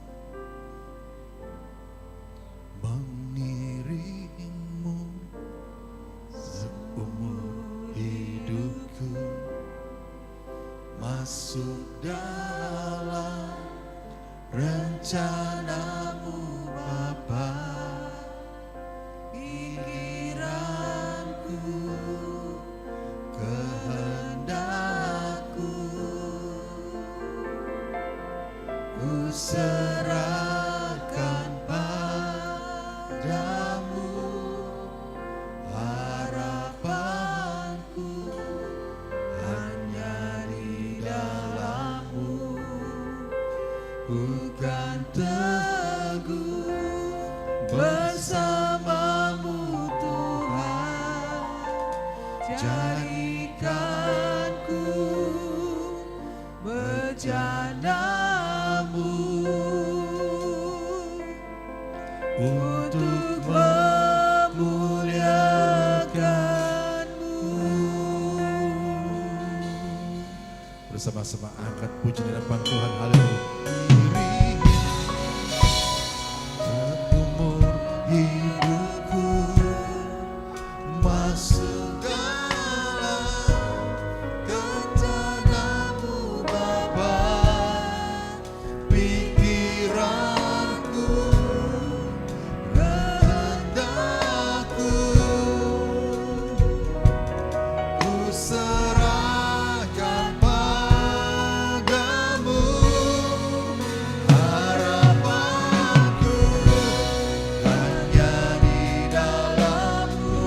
Mengiringmu seumur hidupku, masuk dalam rencana-Mu Bapa. Pikiranku, kehendakku, ku serahkan padamu. Harapanku hanya di dalam-Mu, bukan teguh bersama-Mu Tuhan. Jadikanku bejana-Mu untuk memuliakan-Mu. Bersama-sama angkat puji di hadapan Tuhan. Haleluya. Seumur hidupku, masuk dalam rencana-Mu Bapa. Pikiranku, kehendakku, ku serahkan padamu. Harapanku hanya di dalam-Mu,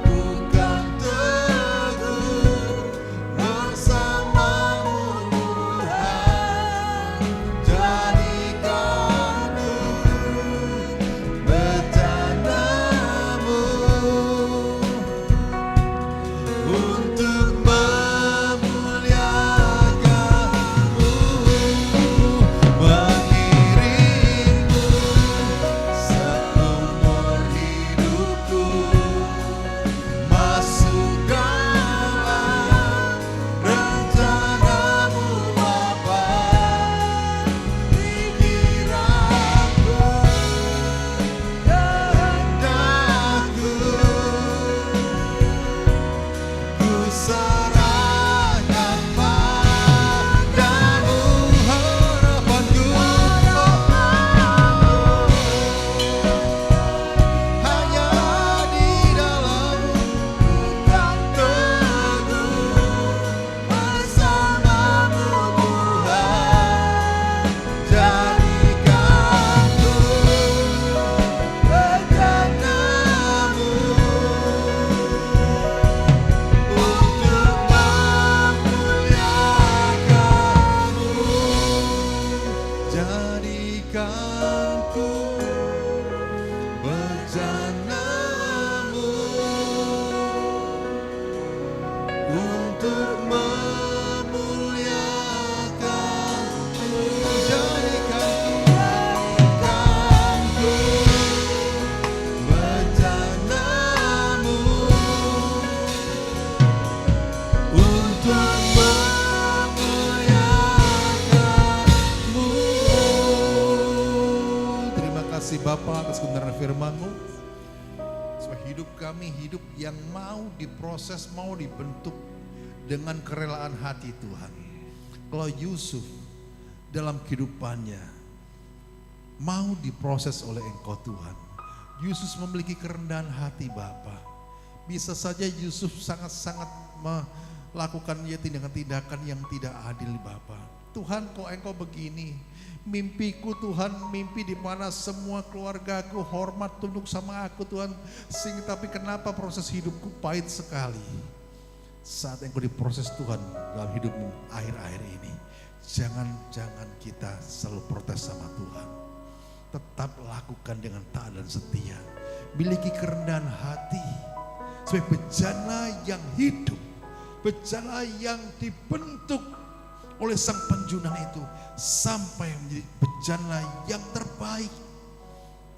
bukan teguh bersama-Mu Tuhan. Jadikanku bejana-Mu untuk memuliakan-Mu. Mengiringmu seumur hidupku, masuk dalam rencana-Mu Bapa. Pikiranku, kehendakku, ku serahkan padamu. Harapanku hanya di dalam-Mu, bukan teguh bersama-Mu Tuhan. Jadikanku bejana-Mu untuk memuliakan-Mu. Jadikanku bejana-Mu untuk memuliakan-Mu. Jadikanku bejana-Mu untuk memuliakan-Mu. Terima kasih Bapa atas kebenaran firman-Mu, supaya hidup kami hidup yang mau diproses, mau dibentuk dengan kerelaan hati Tuhan. Kalau Yusuf dalam kehidupannya mau diproses oleh Engkau Tuhan, Yusuf memiliki kerendahan hati Bapa. Bisa saja Yusuf sangat-sangat melakukan tindakan-tindakan yang tidak adil Bapa. Tuhan kok Engkau begini. Mimpiku Tuhan, mimpi di mana semua keluargaku hormat tunduk sama aku Tuhan. Sehingga tapi kenapa proses hidupku pahit sekali. Saat Engkau diproses Tuhan dalam hidupmu akhir-akhir ini, jangan kita selalu protes sama Tuhan. Tetap lakukan dengan taat dan setia. Miliki kerendahan hati sebagai bejana yang hidup, bejana yang dibentuk oleh sang penjunang itu sampai menjadi bejana yang terbaik,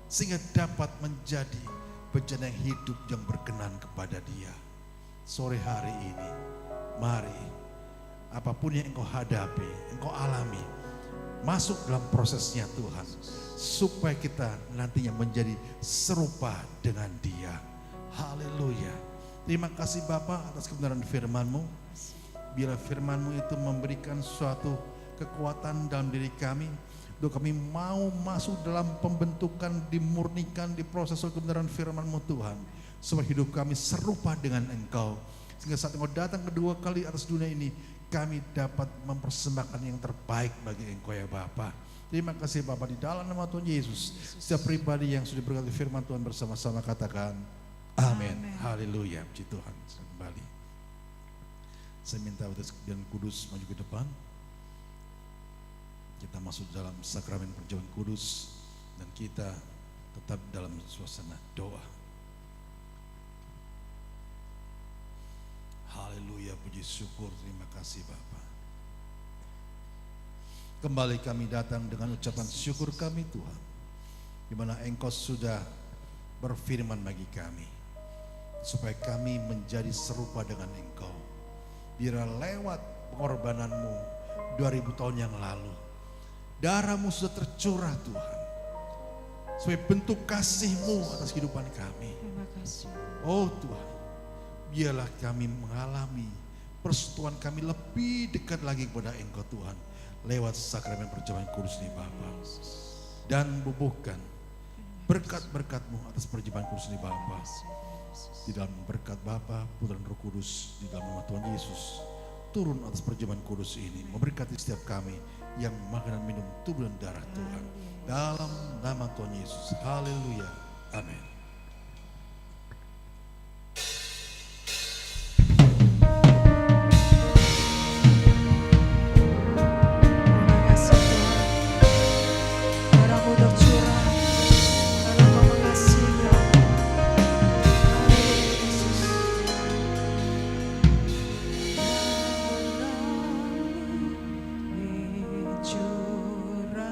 sehingga dapat menjadi bejana yang hidup yang berkenan kepada Dia. Sore hari ini, mari apapun yang engkau hadapi, engkau alami, masuk dalam prosesnya Tuhan, supaya kita nantinya menjadi serupa dengan Dia. Haleluya. Terima kasih Bapa atas kebenaran firman-Mu. Bila firman-Mu itu memberikan suatu kekuatan dalam diri kami, untuk kami mau masuk dalam pembentukan, dimurnikan, diproses oleh kebenaran firman-Mu Tuhan, supaya hidup kami serupa dengan Engkau, sehingga saat Engkau datang kedua kali atas dunia ini, kami dapat mempersembahkan yang terbaik bagi Engkau ya Bapa. Terima kasih Bapa, di dalam nama Tuhan Yesus, setiap pribadi yang sudah berkati firman Tuhan bersama-sama katakan amin. Haleluya, puji Tuhan. Kembali saya minta utus dan kudus maju ke depan. Kita masuk dalam sakramen perjamuan kudus dan kita tetap dalam suasana doa. Haleluya, puji syukur, terima kasih Bapa. Kembali kami datang dengan ucapan syukur kami Tuhan, di mana Engkau sudah berfirman bagi kami, supaya kami menjadi serupa dengan Engkau. Biar lewat pengorbananmu 2000 tahun yang lalu, darahmu sudah tercurah Tuhan, sebagai bentuk kasih-Mu atas kehidupan kami. Terima kasih. Oh Tuhan, biarlah kami mengalami persekutuan kami lebih dekat lagi kepada Engkau Tuhan, lewat sakramen perjamuan kudus ini Bapa. Dan bubuhkan berkat-berkat-Mu atas perjamuan kudus ini Bapa. Di dalam berkat Bapa, Putra dan Roh Kudus, di dalam nama Tuhan Yesus, turun atas perjamuan kudus ini, memberkati setiap kami yang makan dan minum tubuh dan darah Tuhan. Dalam nama Tuhan Yesus, haleluya, amin. Curahkan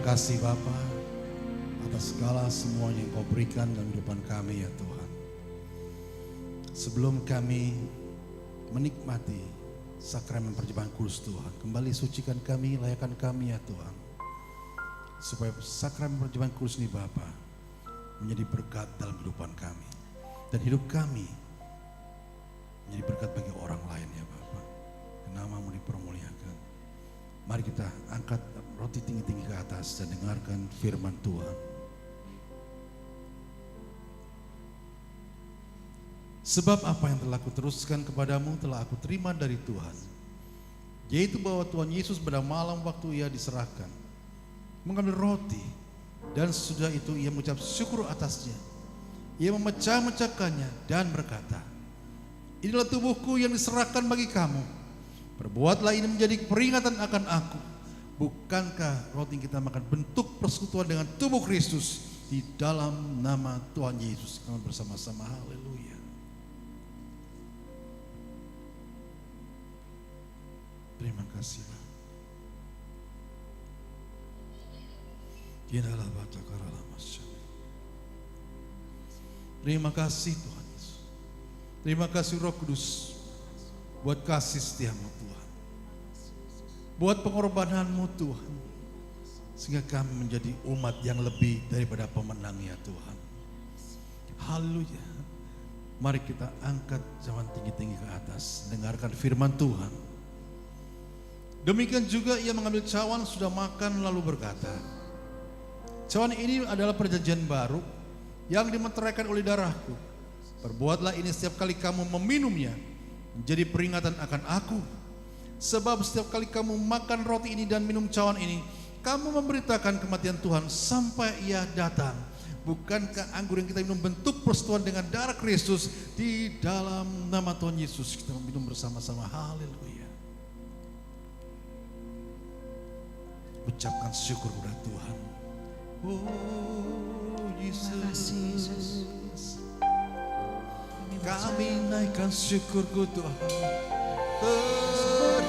kasih Bapa atas segala semuanya yang Kau berikan dalam kehidupan kami ya Tuhan. Sebelum kami menikmati sakramen perjamuan kudus Tuhan, kembali sucikan kami, layakan kami ya Tuhan. Supaya sakramen perjamuan kudus ini Bapa menjadi berkat dalam kehidupan kami. Dan hidup kami menjadi berkat bagi orang lain ya Bapa. Nama-Mu dipermuliakan. Mari kita angkat roti tinggi-tinggi ke atas dan dengarkan firman Tuhan. Sebab apa yang telah kuteruskan kepadamu telah aku terima dari Tuhan. Yaitu bahwa Tuhan Yesus pada malam waktu Ia diserahkan, mengambil roti, dan sesudah itu Ia mengucap syukur atasnya. Ia memecah-mecahkannya dan berkata, inilah tubuhku yang diserahkan bagi kamu. Perbuatlah ini menjadi peringatan akan aku. Bukankah roti yang kita makan bentuk persekutuan dengan tubuh Kristus? Di dalam nama Tuhan Yesus kami bersama-sama. Haleluya. Terima kasih. Terima kasih Tuhan Yesus. Terima kasih Roh Kudus buat kasih setia-Mu Tuhan. Buat pengorbanan-Mu Tuhan. Sehingga kami menjadi umat yang lebih daripada pemenang ya Tuhan. Haleluya. Mari kita angkat cawan tinggi-tinggi ke atas. Dengarkan firman Tuhan. Demikian juga Ia mengambil cawan sudah makan lalu berkata, cawan ini adalah perjanjian baru yang dimeteraikan oleh darahku. Perbuatlah ini setiap kali kamu meminumnya menjadi peringatan akan aku. Sebab setiap kali kamu makan roti ini dan minum cawan ini, kamu memberitakan kematian Tuhan sampai Ia datang. Bukankah anggur yang kita minum bentuk persetujuan dengan darah Kristus? Di dalam nama Tuhan Yesus kita minum bersama-sama. Haleluya. Ucapkan syukur kepada Tuhan. Oh Yesus, kami naikkan syukurku Tuhan. Buat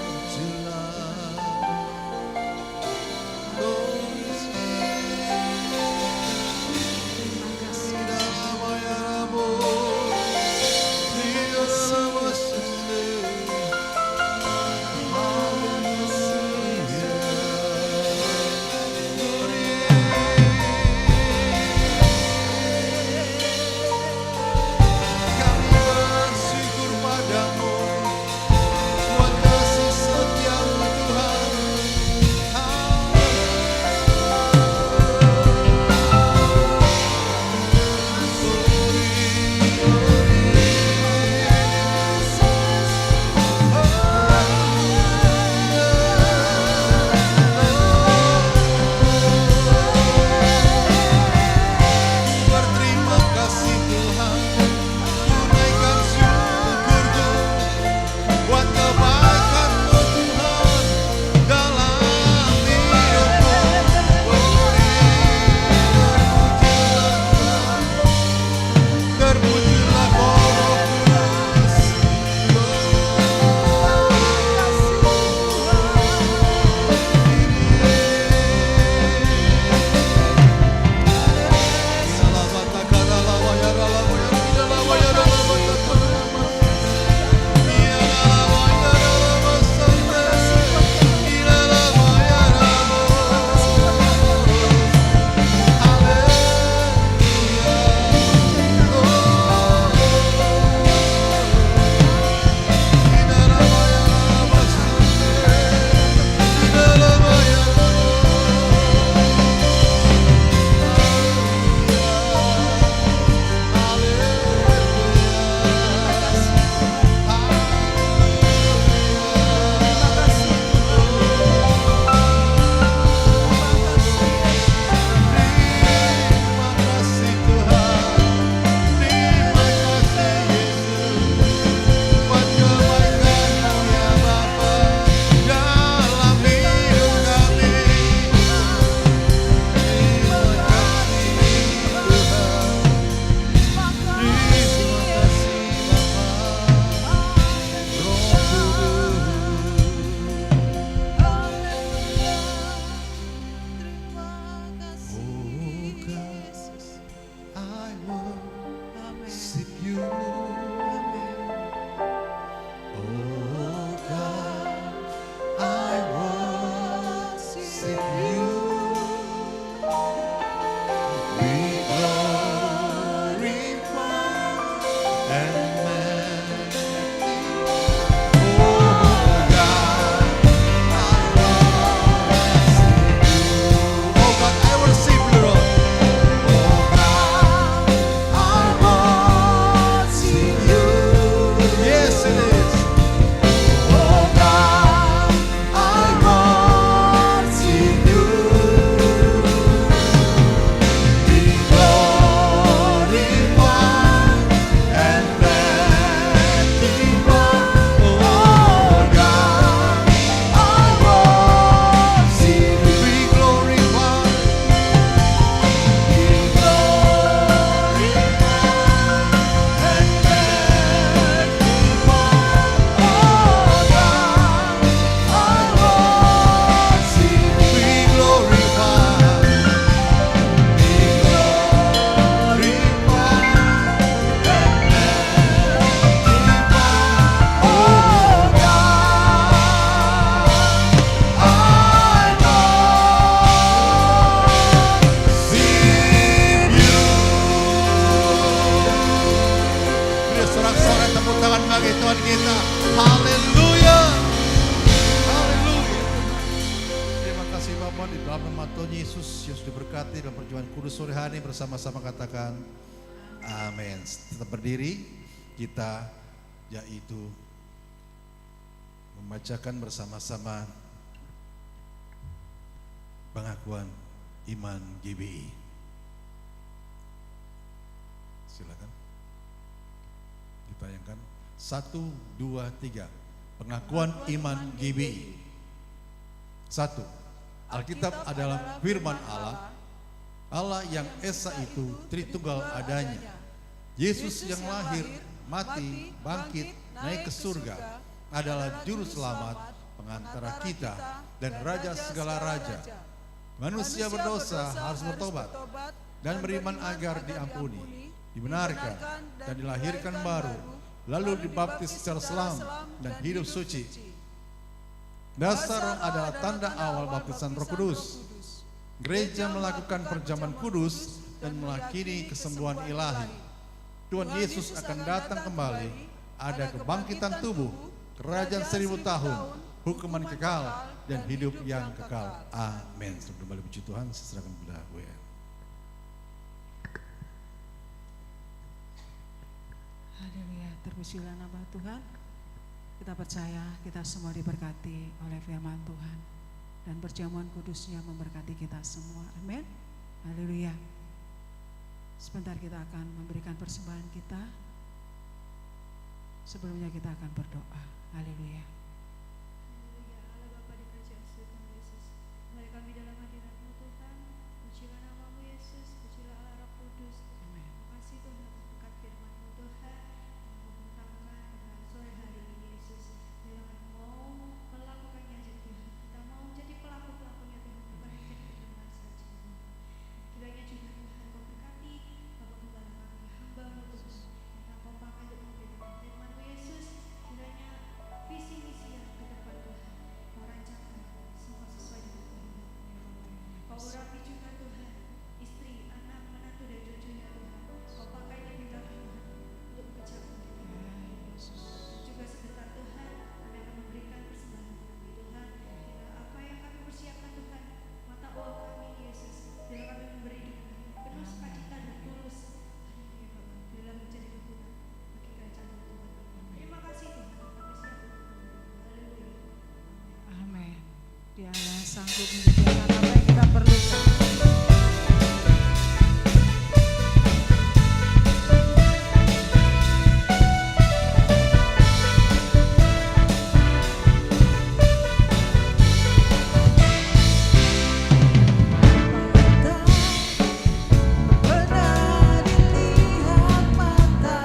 tangan bagi Tuhan kita. Haleluya. Haleluya. Terima kasih Bapak, di dalam nama Tuhan Yesus yang sudah diberkati dalam perjumpaan kudus sore hari ini, bersama-sama katakan amin. Tetap berdiri, kita yaitu membacakan bersama-sama pengakuan iman GBI. Silakan ditayangkan. 1, 2, 3. Pengakuan iman GBI. 1. Alkitab adalah firman Allah. Allah yang esa itu Tritunggal adanya. Yesus yang lahir, mati, bangkit, naik ke surga adalah juru selamat, pengantara kita dan raja segala raja. Manusia berdosa harus bertobat dan beriman agar diampuni, dibenarkan dan dilahirkan baru, lalu dibaptis secara selam dan hidup suci. Dasar roh adalah tanda awal baptisan Roh Kudus. Gereja melakukan perjamuan kudus dan melakini kesembuhan ilahi. Tuhan Yesus akan datang kembali. Ada kebangkitan tubuh, kerajaan 1000 tahun, hukuman kekal, dan hidup yang kekal. Amin. Sebelum kembali puji Tuhan, saya serahkan kepada WN. Haleluya, terpujilah nama Tuhan. Kita percaya kita semua diberkati oleh firman Tuhan, dan perjamuan kudusnya memberkati kita semua. Amin. Haleluya. Sebentar kita akan memberikan persembahan kita. Sebelumnya kita akan berdoa. Haleluya. Haleluya, Allah Bapa di kerajaan surga Yesus. Mari kami dalam hadirat-Mu Tuhan. Pujilah nama-Mu Yesus, pujilah Allah Roh Kudus. Amin. Terima kasih Tuhan atas berkat firman-Mu Tuhan. Membentangkan dengan sore hari ini Yesus. Bila kami mau melakukannya aja Tuhan. Kita mau jadi pelaku-pelakunya Tuhan, bukan hanya jadi pendengar saja Tuhan. Kiranya juga Tuhan Kau berkati Bapak Gembala kami, hamba-Mu Tuhan. Yang Kau pakai untuk memberitakan firman-Mu Yesus. Kiranya visi-misi yang ke depan Tuhan Kau rancangkan semua sesuai dengan kehendak-Mu. Kau urapi juga Tuhan istri, anak, menantu dan cucunya Tuhan. Kau pakai lebih dalam Tuhan untuk pekerjaan kita. Dan juga sebentar Tuhan kami akan memberikan persembahan kami Tuhan. Bila apa yang kami persiapkan Tuhan, mata uang kami Yesus, bila kami memberi dengan penuh sukacita dan tulus. Haleluya Bapa, bila menjadi berguna bagi kerajaan Tuhan. Terima kasih Tuhan, kami siap untuk menerima. Haleluya. Amin. Dialah sanggup menyediakan apa yang kita perlukan. Pernah dilihat mata,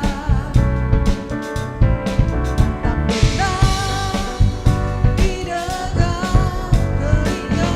tak pernah didengar telinga.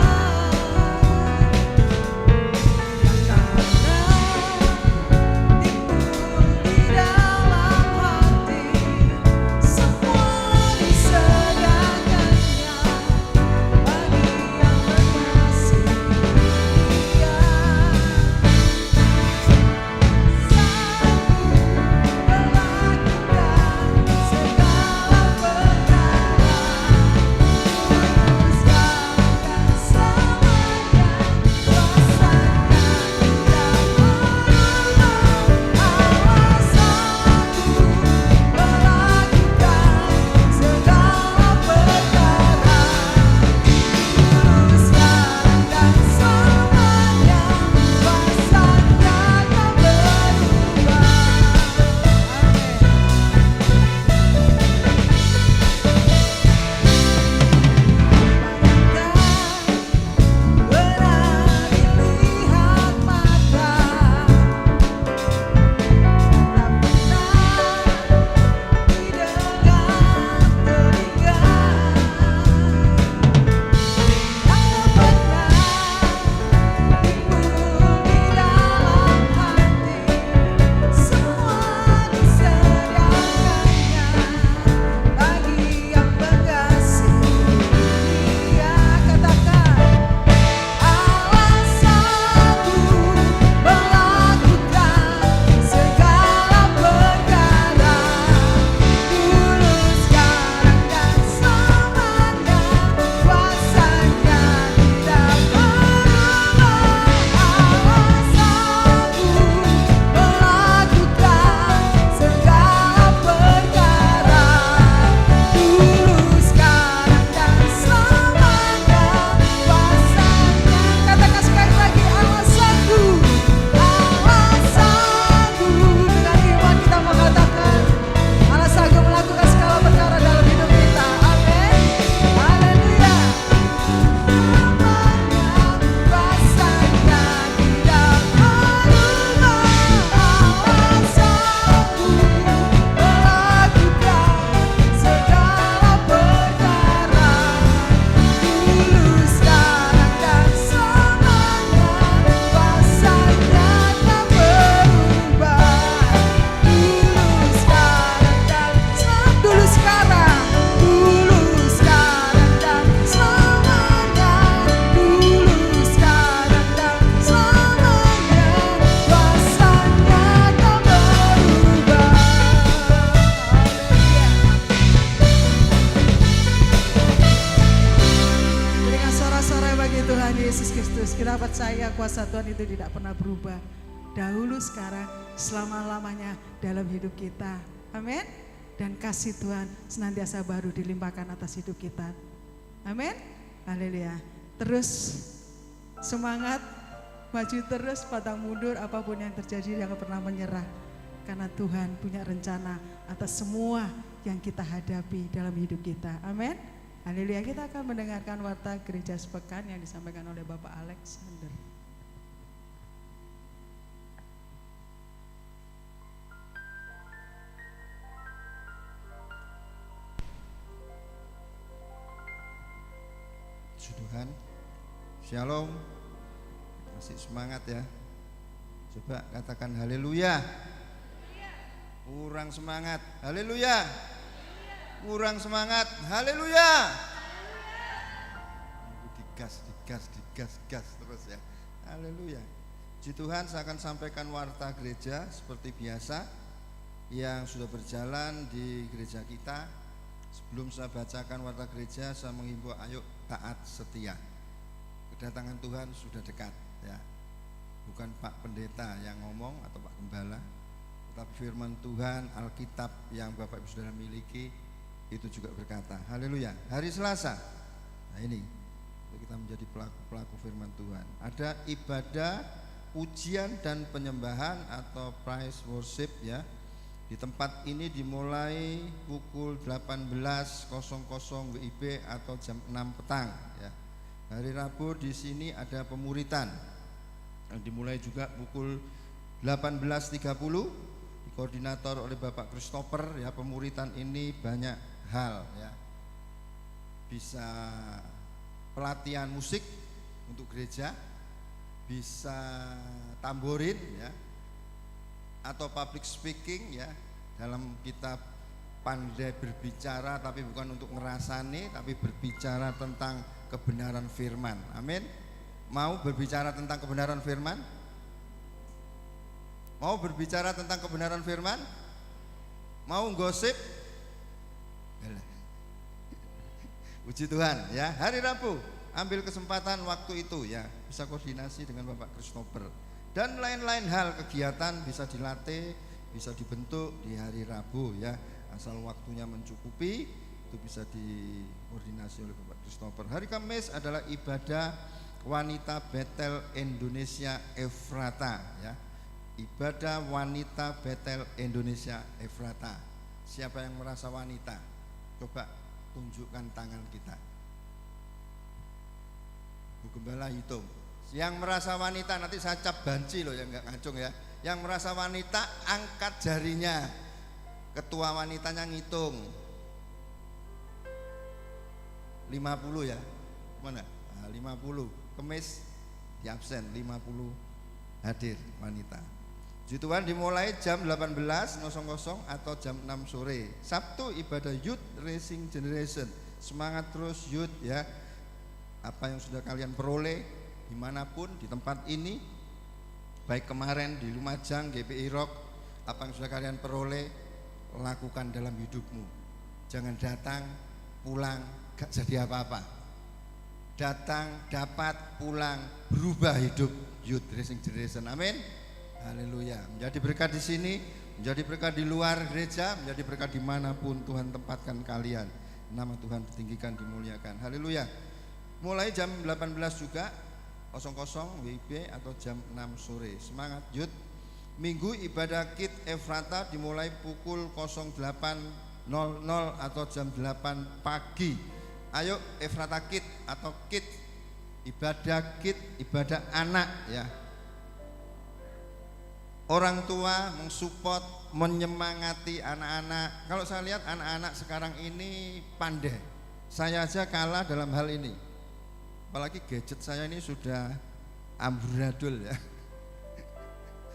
percaya kuasa Tuhan itu tidak pernah berubah. Dahulu, sekarang, selama-lamanya dalam hidup kita. Amin. Dan kasih Tuhan senantiasa baru dilimpahkan atas hidup kita. Amin. Haleluya. Terus semangat, maju terus, pantang mundur, apapun yang terjadi jangan pernah menyerah. Karena Tuhan punya rencana atas semua yang kita hadapi dalam hidup kita. Amin. Haleluya. Kita akan mendengarkan warta gereja sepekan yang disampaikan oleh Bapak Alexander. Tuhan, shalom, masih semangat ya. Coba katakan haleluya. Kurang semangat, haleluya. Kurang semangat, haleluya. Digas terus ya, haleluya. Puji Tuhan, saya akan sampaikan warta gereja seperti biasa yang sudah berjalan di gereja kita. Sebelum saya bacakan warta gereja, saya menghimbau ayo taat setia. Kedatangan Tuhan sudah dekat ya. Bukan Pak Pendeta yang ngomong atau Pak Gembala, tetapi firman Tuhan, Alkitab yang Bapak Ibu Saudara miliki itu juga berkata, haleluya. Hari Selasa, nah ini kita menjadi pelaku firman Tuhan. Ada ibadah pujian dan penyembahan atau praise worship ya. Di tempat ini dimulai pukul 18.00 WIB atau jam 6 petang ya. Hari Rabu di sini ada pemuritan yang dimulai juga pukul 18.30, dikoordinator oleh Bapak Christopher ya. Pemuritan ini banyak hal ya. Bisa pelatihan musik untuk gereja, bisa tamborin ya, atau public speaking ya. Dalam kitab pandai berbicara, tapi bukan untuk ngerasani, tapi berbicara tentang kebenaran firman. Amin. Mau berbicara tentang kebenaran firman? Mau berbicara tentang kebenaran firman? Mau gosip? Puji Tuhan ya. Hari Rabu ambil kesempatan waktu itu ya, bisa koordinasi dengan Bapak Christopher. Dan lain-lain hal kegiatan bisa dilatih, bisa dibentuk di hari Rabu ya, asal waktunya mencukupi itu bisa dikoordinasi oleh Bapak Christopher. Hari Kamis adalah ibadah wanita Betel Indonesia Efrata ya. Ibadah wanita Betel Indonesia Efrata. Siapa yang merasa wanita? Coba tunjukkan tangan kita. Bu Gembala hitung. Yang merasa wanita, nanti saya cap banci loh yang nggak ngacung ya. Yang merasa wanita angkat jarinya. Ketua wanitanya ngitung 50 ya. Mana? Nah, 50. Kemis di absen 50 hadir wanita. Puji Tuhan dimulai jam 18.00 atau jam 6 sore. Sabtu ibadah Youth Racing Generation. Semangat terus youth ya. Apa yang sudah kalian peroleh dimanapun di tempat ini, baik kemarin di Lumajang, GPI Rock, apa yang sudah kalian peroleh lakukan dalam hidupmu. Jangan datang pulang gak jadi apa-apa. Datang, dapat, pulang, berubah hidup Youth Racing Generation. Amin. Haleluya. Menjadi berkat di sini, menjadi berkat di luar gereja, menjadi berkat dimanapun Tuhan tempatkan kalian. Nama Tuhan ditinggikan, dimuliakan. Haleluya. Mulai jam 18 juga 00 WIB atau jam 6 sore. Semangat Youth. Minggu ibadah Kid Efrata dimulai pukul 08.00 atau jam 8 pagi. Ayo Efrata Kid atau Kid, ibadah Kid, ibadah anak ya. Orang tua mensupport, menyemangati anak-anak. Kalau saya lihat anak-anak sekarang ini pandai. Saya aja kalah dalam hal ini. Apalagi gadget saya ini sudah amburadul ya.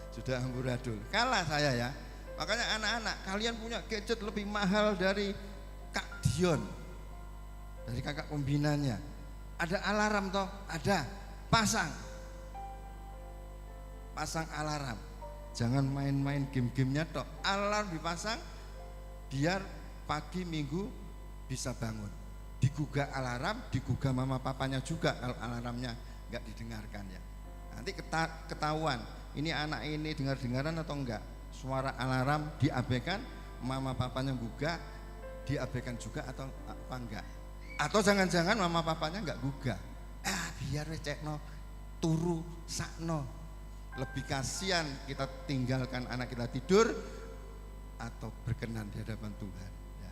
Sudah amburadul. Kalah saya ya. Makanya anak-anak, kalian punya gadget lebih mahal dari Kak Dion, dari kakak pembinanya. Ada alarm toh? Ada. Pasang alarm. Jangan main-main game-gamenya toh. Alarm dipasang biar pagi minggu bisa bangun. Digugah alarm, digugah mama papanya juga kalau alarmnya nggak didengarkan ya. Nanti ketahuan ini anak ini dengar-dengaran atau enggak. Suara alarm diabaikan, mama papanya gugah, diabaikan juga atau apa enggak. Atau jangan-jangan mama papanya enggak gugah. Biar wis cekno turu sakno. Lebih kasihan kita tinggalkan anak kita tidur atau berkenan di hadapan Tuhan ya.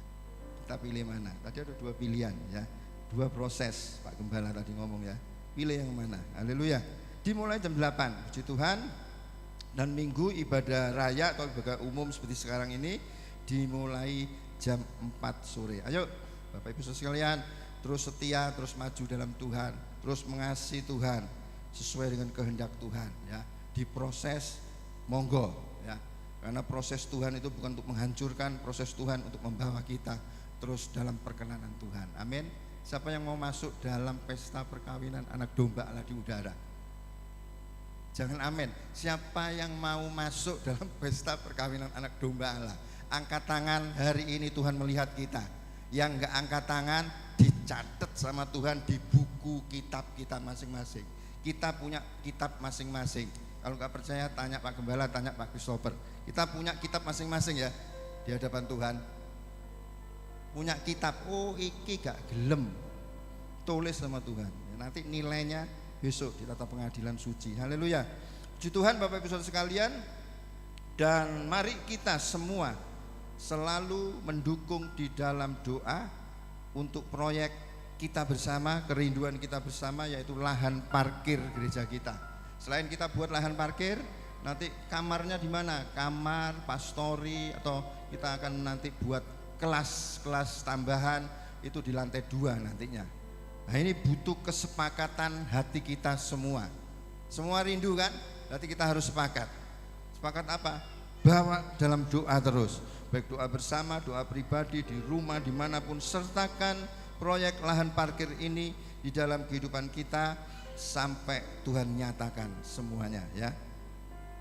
Kita pilih mana? Tadi ada 2 pilihan ya. 2 proses Pak Gembala tadi ngomong ya. Pilih yang mana? Haleluya. Dimulai jam 8, puji Tuhan. Dan minggu ibadah raya atau ibadah umum seperti sekarang ini dimulai jam 4 sore. Ayo Bapak Ibu sekalian, terus setia, terus maju dalam Tuhan, terus mengasihi Tuhan sesuai dengan kehendak Tuhan ya. Diproses monggo ya. Karena proses Tuhan itu bukan untuk menghancurkan, proses Tuhan untuk membawa kita terus dalam perkenanan Tuhan. Amin. Siapa yang mau masuk dalam pesta perkawinan anak domba Allah di udara? Jangan amin. Siapa yang mau masuk dalam pesta perkawinan anak domba Allah? Angkat tangan, hari ini Tuhan melihat kita. Yang enggak angkat tangan dicatat sama Tuhan di buku kitab kita masing-masing. Kita punya kitab masing-masing. Kalau enggak percaya tanya Pak Gembala, tanya Pak Christopher. Kita punya kitab masing-masing ya di hadapan Tuhan. Punya kitab. Oh iki gak gelem, tulis sama Tuhan. Nanti nilainya besok di tata pengadilan suci. Haleluya. Puji Tuhan Bapak Ibu Saudara sekalian. Dan mari kita semua selalu mendukung di dalam doa untuk proyek kita bersama, kerinduan kita bersama, yaitu lahan parkir gereja kita. Selain kita buat lahan parkir, nanti kamarnya di mana? Kamar pastori, atau kita akan nanti buat kelas-kelas tambahan itu di lantai 2 nantinya. Nah ini butuh kesepakatan hati kita semua. Semua rindu kan? Berarti kita harus sepakat. Sepakat apa? Bawa dalam doa terus. Baik doa bersama, doa pribadi, di rumah, dimanapun. Sertakan proyek lahan parkir ini di dalam kehidupan kita sampai Tuhan nyatakan semuanya ya.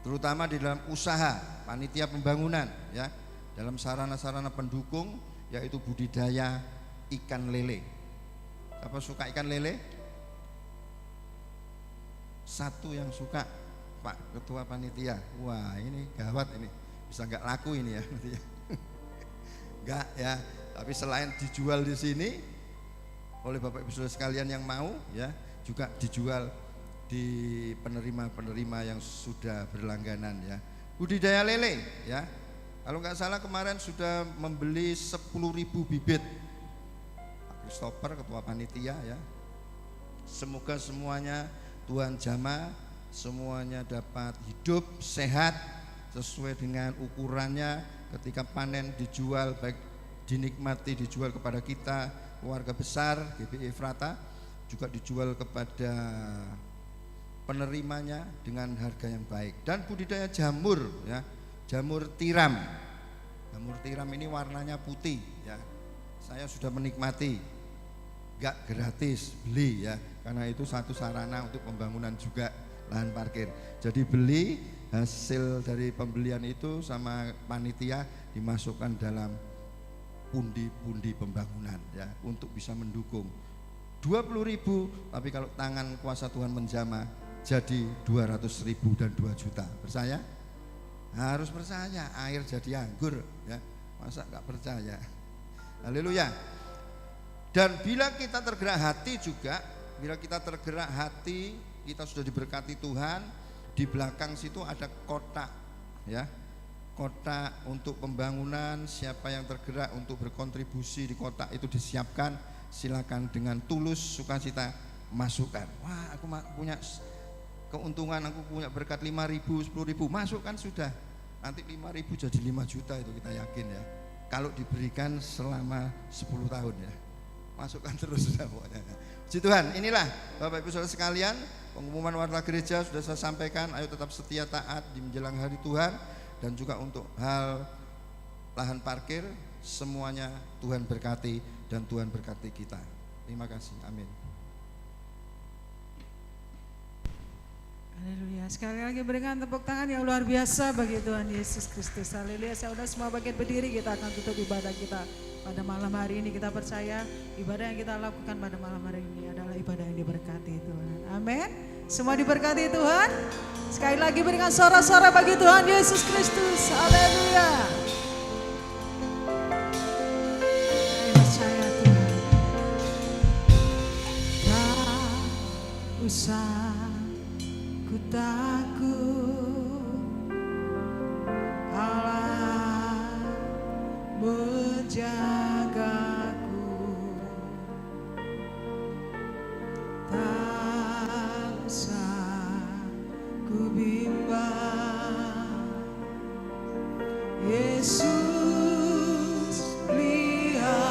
Terutama di dalam usaha, panitia pembangunan ya. Dalam sarana-sarana pendukung, yaitu budidaya ikan lele. Apa suka ikan lele? Satu yang suka, Pak Ketua Panitia. Wah ini gawat ini, bisa nggak laku ini ya nanti ya. Enggak ya, tapi selain dijual di sini oleh Bapak Ibu Saudara sekalian yang mau ya, juga dijual di penerima-penerima yang sudah berlangganan ya. Budidaya lele ya. Kalau nggak salah kemarin sudah membeli 10.000 bibit. Pak Christopher Ketua Panitia ya. Semoga semuanya Tuhan jamah, semuanya dapat hidup sehat sesuai dengan ukurannya. Ketika panen dijual, baik dinikmati dijual kepada kita keluarga besar GBI Efrata, juga dijual kepada penerimanya dengan harga yang baik. Dan budidaya jamur ya, jamur tiram. Jamur tiram ini warnanya putih ya. Saya sudah menikmati, gak gratis, beli ya, karena itu satu sarana untuk pembangunan juga lahan parkir. Jadi beli, hasil dari pembelian itu sama panitia dimasukkan dalam pundi-pundi pembangunan ya, untuk bisa mendukung. 20.000, tapi kalau tangan kuasa Tuhan menjamah jadi 200.000 dan 2 juta. Percaya? Harus percaya. Air jadi anggur ya, masa gak percaya? Haleluya. Dan bila kita tergerak hati juga, bila kita tergerak hati, kita sudah diberkati Tuhan. Di belakang situ ada kotak ya, kotak untuk pembangunan. Siapa yang tergerak untuk berkontribusi di kotak itu disiapkan, silakan dengan tulus sukacita masukkan. Wah aku punya keuntungan, aku punya berkat 5.000, 10.000, masukkan sudah. Nanti 5.000 jadi 5 juta itu kita yakin ya, kalau diberikan selama 10 tahun ya. Masukkan terus sudah pokoknya. Puji Tuhan. Inilah Bapak Ibu Saudara sekalian, pengumuman warta gereja sudah saya sampaikan. Ayo tetap setia taat di menjelang hari Tuhan. Dan juga untuk hal lahan parkir, semuanya Tuhan berkati dan Tuhan berkati kita. Terima kasih, amin. Haleluya. Sekali lagi berikan tepuk tangan yang luar biasa bagi Tuhan Yesus Kristus. Haleluya. Saya udah semua bagian berdiri, kita akan tutup ibadah kita pada malam hari ini. Kita percaya ibadah yang kita lakukan pada malam hari ini adalah ibadah yang diberkati Tuhan. Amin. Semua diberkati Tuhan. Sekali lagi berikan sorak-sorai bagi Tuhan Yesus Kristus. Haleluya. Percaya Tuhan. Tak usah ku takut, Allah menjagaku. Tak usah ku bimbang, Yesus peliharaku.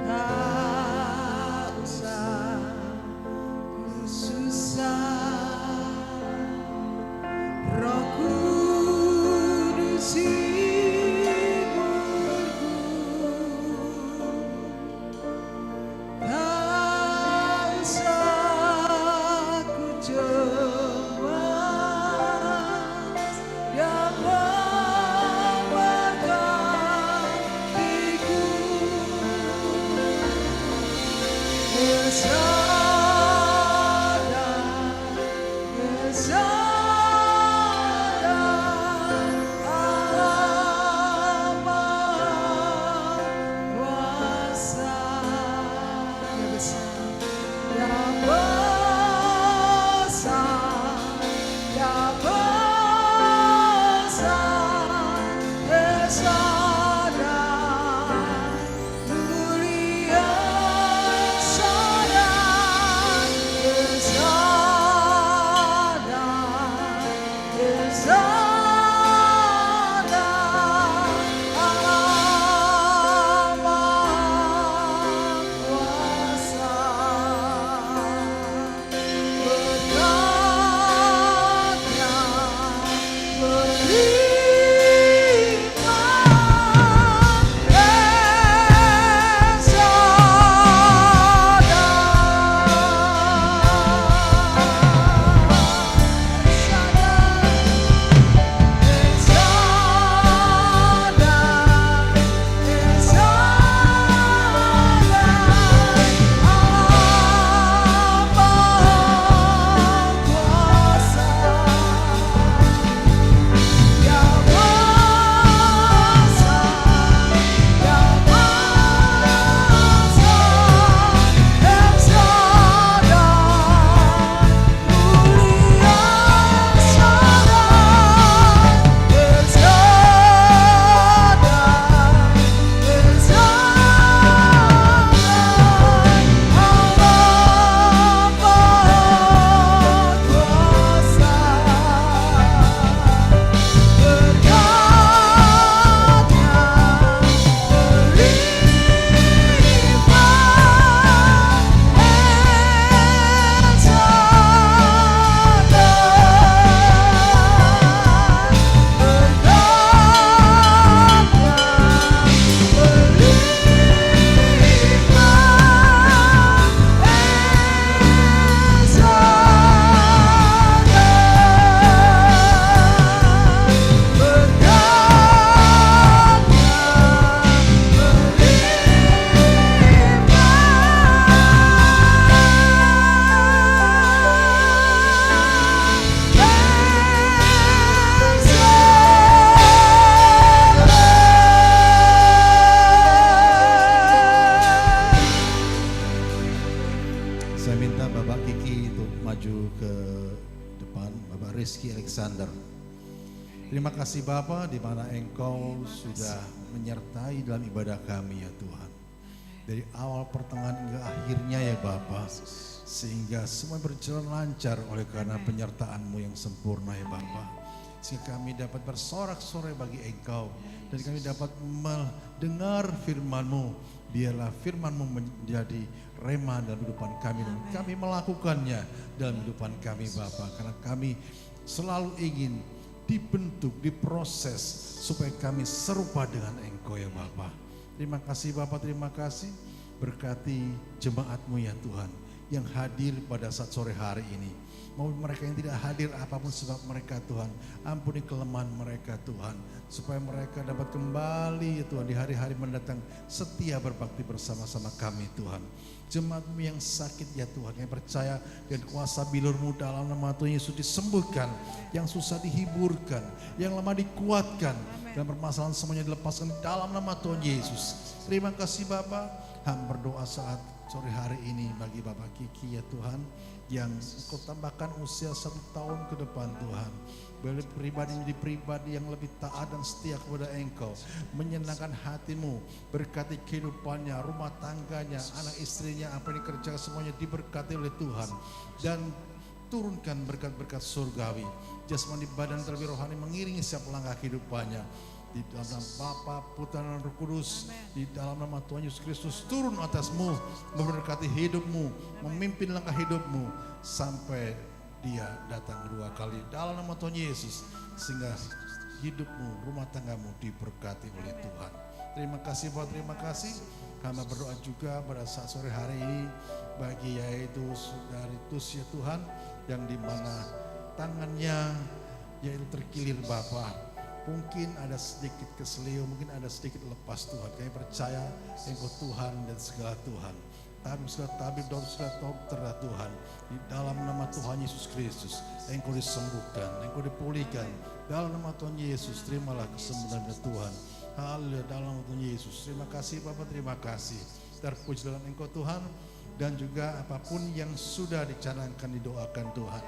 Tak usah ku susah, Roh Kudus hiburku. Tak usah ku cemas, Dia memberkatiku. Allah Maha Kuasa. Dia besar, Dia besar, Dia besar, besar dan mulia. Rizky Alexander. Terima kasih Bapa, di mana Engkau sudah menyertai dalam ibadah kami ya Tuhan. Dari awal pertengahan hingga akhirnya ya Bapa, sehingga semua berjalan lancar oleh karena penyertaan-Mu yang sempurna ya Bapa. Sehingga kami dapat bersorak-sorai bagi Engkau dan kami dapat mendengar firman-Mu. Biarlah firman-Mu menjadi rema dalam kehidupan kami dan kami melakukannya dalam kehidupan kami Bapa. Karena kami selalu ingin dibentuk, diproses supaya kami serupa dengan Engkau ya Bapa. Terima kasih Bapa, terima kasih. Berkati jemaat-Mu ya Tuhan yang hadir pada saat sore hari ini. maupun mereka yang tidak hadir apapun sebab mereka Tuhan. Ampuni kelemahan mereka Tuhan, supaya mereka dapat kembali ya Tuhan di hari-hari mendatang setia berbakti bersama-sama kami Tuhan. Jemaat-Mu yang sakit ya Tuhan, yang percaya dan kuasa bilur-Mu dalam nama Tuhan Yesus disembuhkan, yang susah dihiburkan, yang lemah dikuatkan, dan permasalahan semuanya dilepaskan dalam nama Tuhan Yesus. Terima kasih Bapa. Hamba berdoa saat sore hari ini bagi Bapak Kiki ya Tuhan, yang Engkau tambahkan usia 1 tahun ke depan Tuhan. Beliau pribadi menjadi pribadi yang lebih taat dan setia kepada Engkau, menyenangkan hati-Mu, berkati kehidupannya, rumah tangganya, anak istrinya, apa yang dikerjakan semuanya diberkati oleh Tuhan, dan turunkan berkat-berkat surgawi, jasmani badan terlebih rohani mengiringi setiap langkah kehidupannya. Di dalam nama Bapa, Putra dan Roh Kudus, di dalam nama Tuhan Yesus Kristus, turun atasmu, memberkati hidupmu, memimpin langkah hidupmu sampai Dia datang kedua kali dalam nama Tuhan Yesus, sehingga hidupmu, rumah tanggamu diberkati oleh Tuhan. Terima kasih Bapak, terima kasih. Kami berdoa juga pada saat sore hari ini bagi yaitu saudari Tus ya Tuhan, yang dimana tangannya yaitu terkilir Bapa. Mungkin ada sedikit keselio, mungkin ada sedikit lepas Tuhan. Kami percaya Engkau Tuhan dan segala Tuhan. Tabib, dokter Tuhan, di dalam nama Tuhan Yesus Kristus, Engkau disembuhkan, Engkau dipulihkan. Dalam nama Tuhan Yesus, terimalah kesembuhan Tuhan. Haleluya, dalam nama Tuhan Yesus. Terima kasih Bapak, terima kasih. Terpuji dalam Engkau Tuhan, dan juga apapun yang sudah dicanangkan didoakan Tuhan.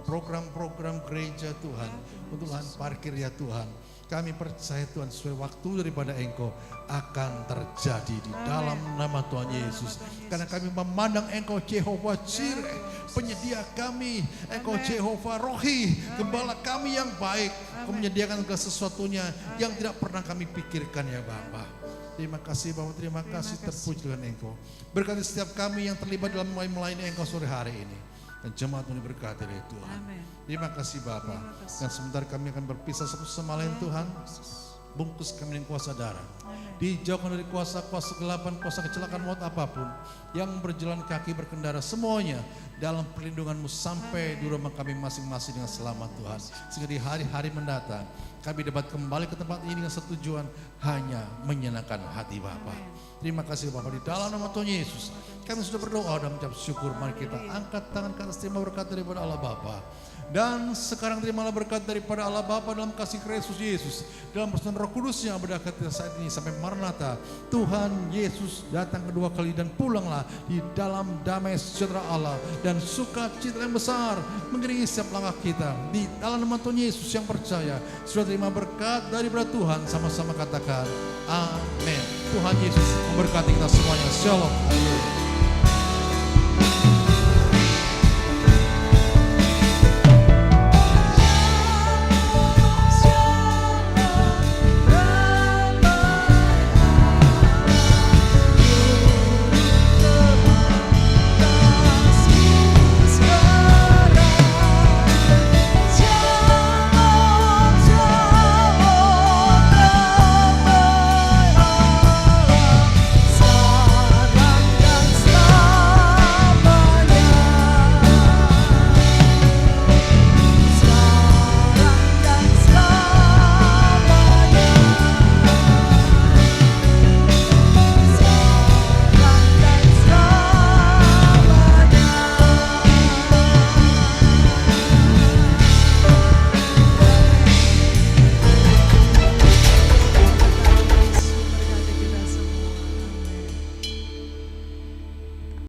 Program-program gereja Tuhan, untuk lahan parkir ya Tuhan. Kami percaya Tuhan sesuai waktu daripada Engkau akan terjadi di dalam nama Tuhan Yesus. Karena kami memandang Engkau Jehovah Jireh, penyedia kami, Engkau Jehovah Rohi, gembala kami yang baik. Kau menyediakan segala sesuatunya yang tidak pernah kami pikirkan ya Bapa. Terima kasih Bapak, terima kasih, terpuji dengan Engkau. Berkati setiap kami yang terlibat dalam melayani Engkau sore hari ini. Dan jemaat-Mu diberkati oleh Tuhan. Amin. Terima kasih Bapa. Dan sebentar kami akan berpisah satu sama lain Tuhan. Bungkus kami dengan kuasa darah. Dijauhkan dari kuasa-kuasa kegelapan, kuasa kecelakaan maut apapun yang berjalan kaki berkendara, semuanya dalam perlindungan-Mu sampai di rumah kami masing-masing dengan selamat Tuhan. Sehingga di hari-hari mendatang kami dapat kembali ke tempat ini dengan setujuan hanya menyenangkan hati Bapa. Terima kasih Bapa, di dalam nama Tuhan Yesus kami sudah berdoa dan mengucap syukur. Mari kita angkat tangan ke atas, terima berkat daripada Allah Bapa. Dan sekarang terimalah berkat daripada Allah Bapa dalam kasih Kristus Yesus, dalam persekutuan Roh Kudus yang berdekat saat ini sampai Maranatha. Tuhan Yesus datang kedua kali dan pulanglah di dalam damai sejahtera Allah dan sukacita yang besar mengiringi setiap langkah kita. Di dalam nama Tuhan Yesus yang percaya sudah terima berkat daripada Tuhan, sama-sama katakan amin. Tuhan Yesus memberkati kita semuanya. Shalom.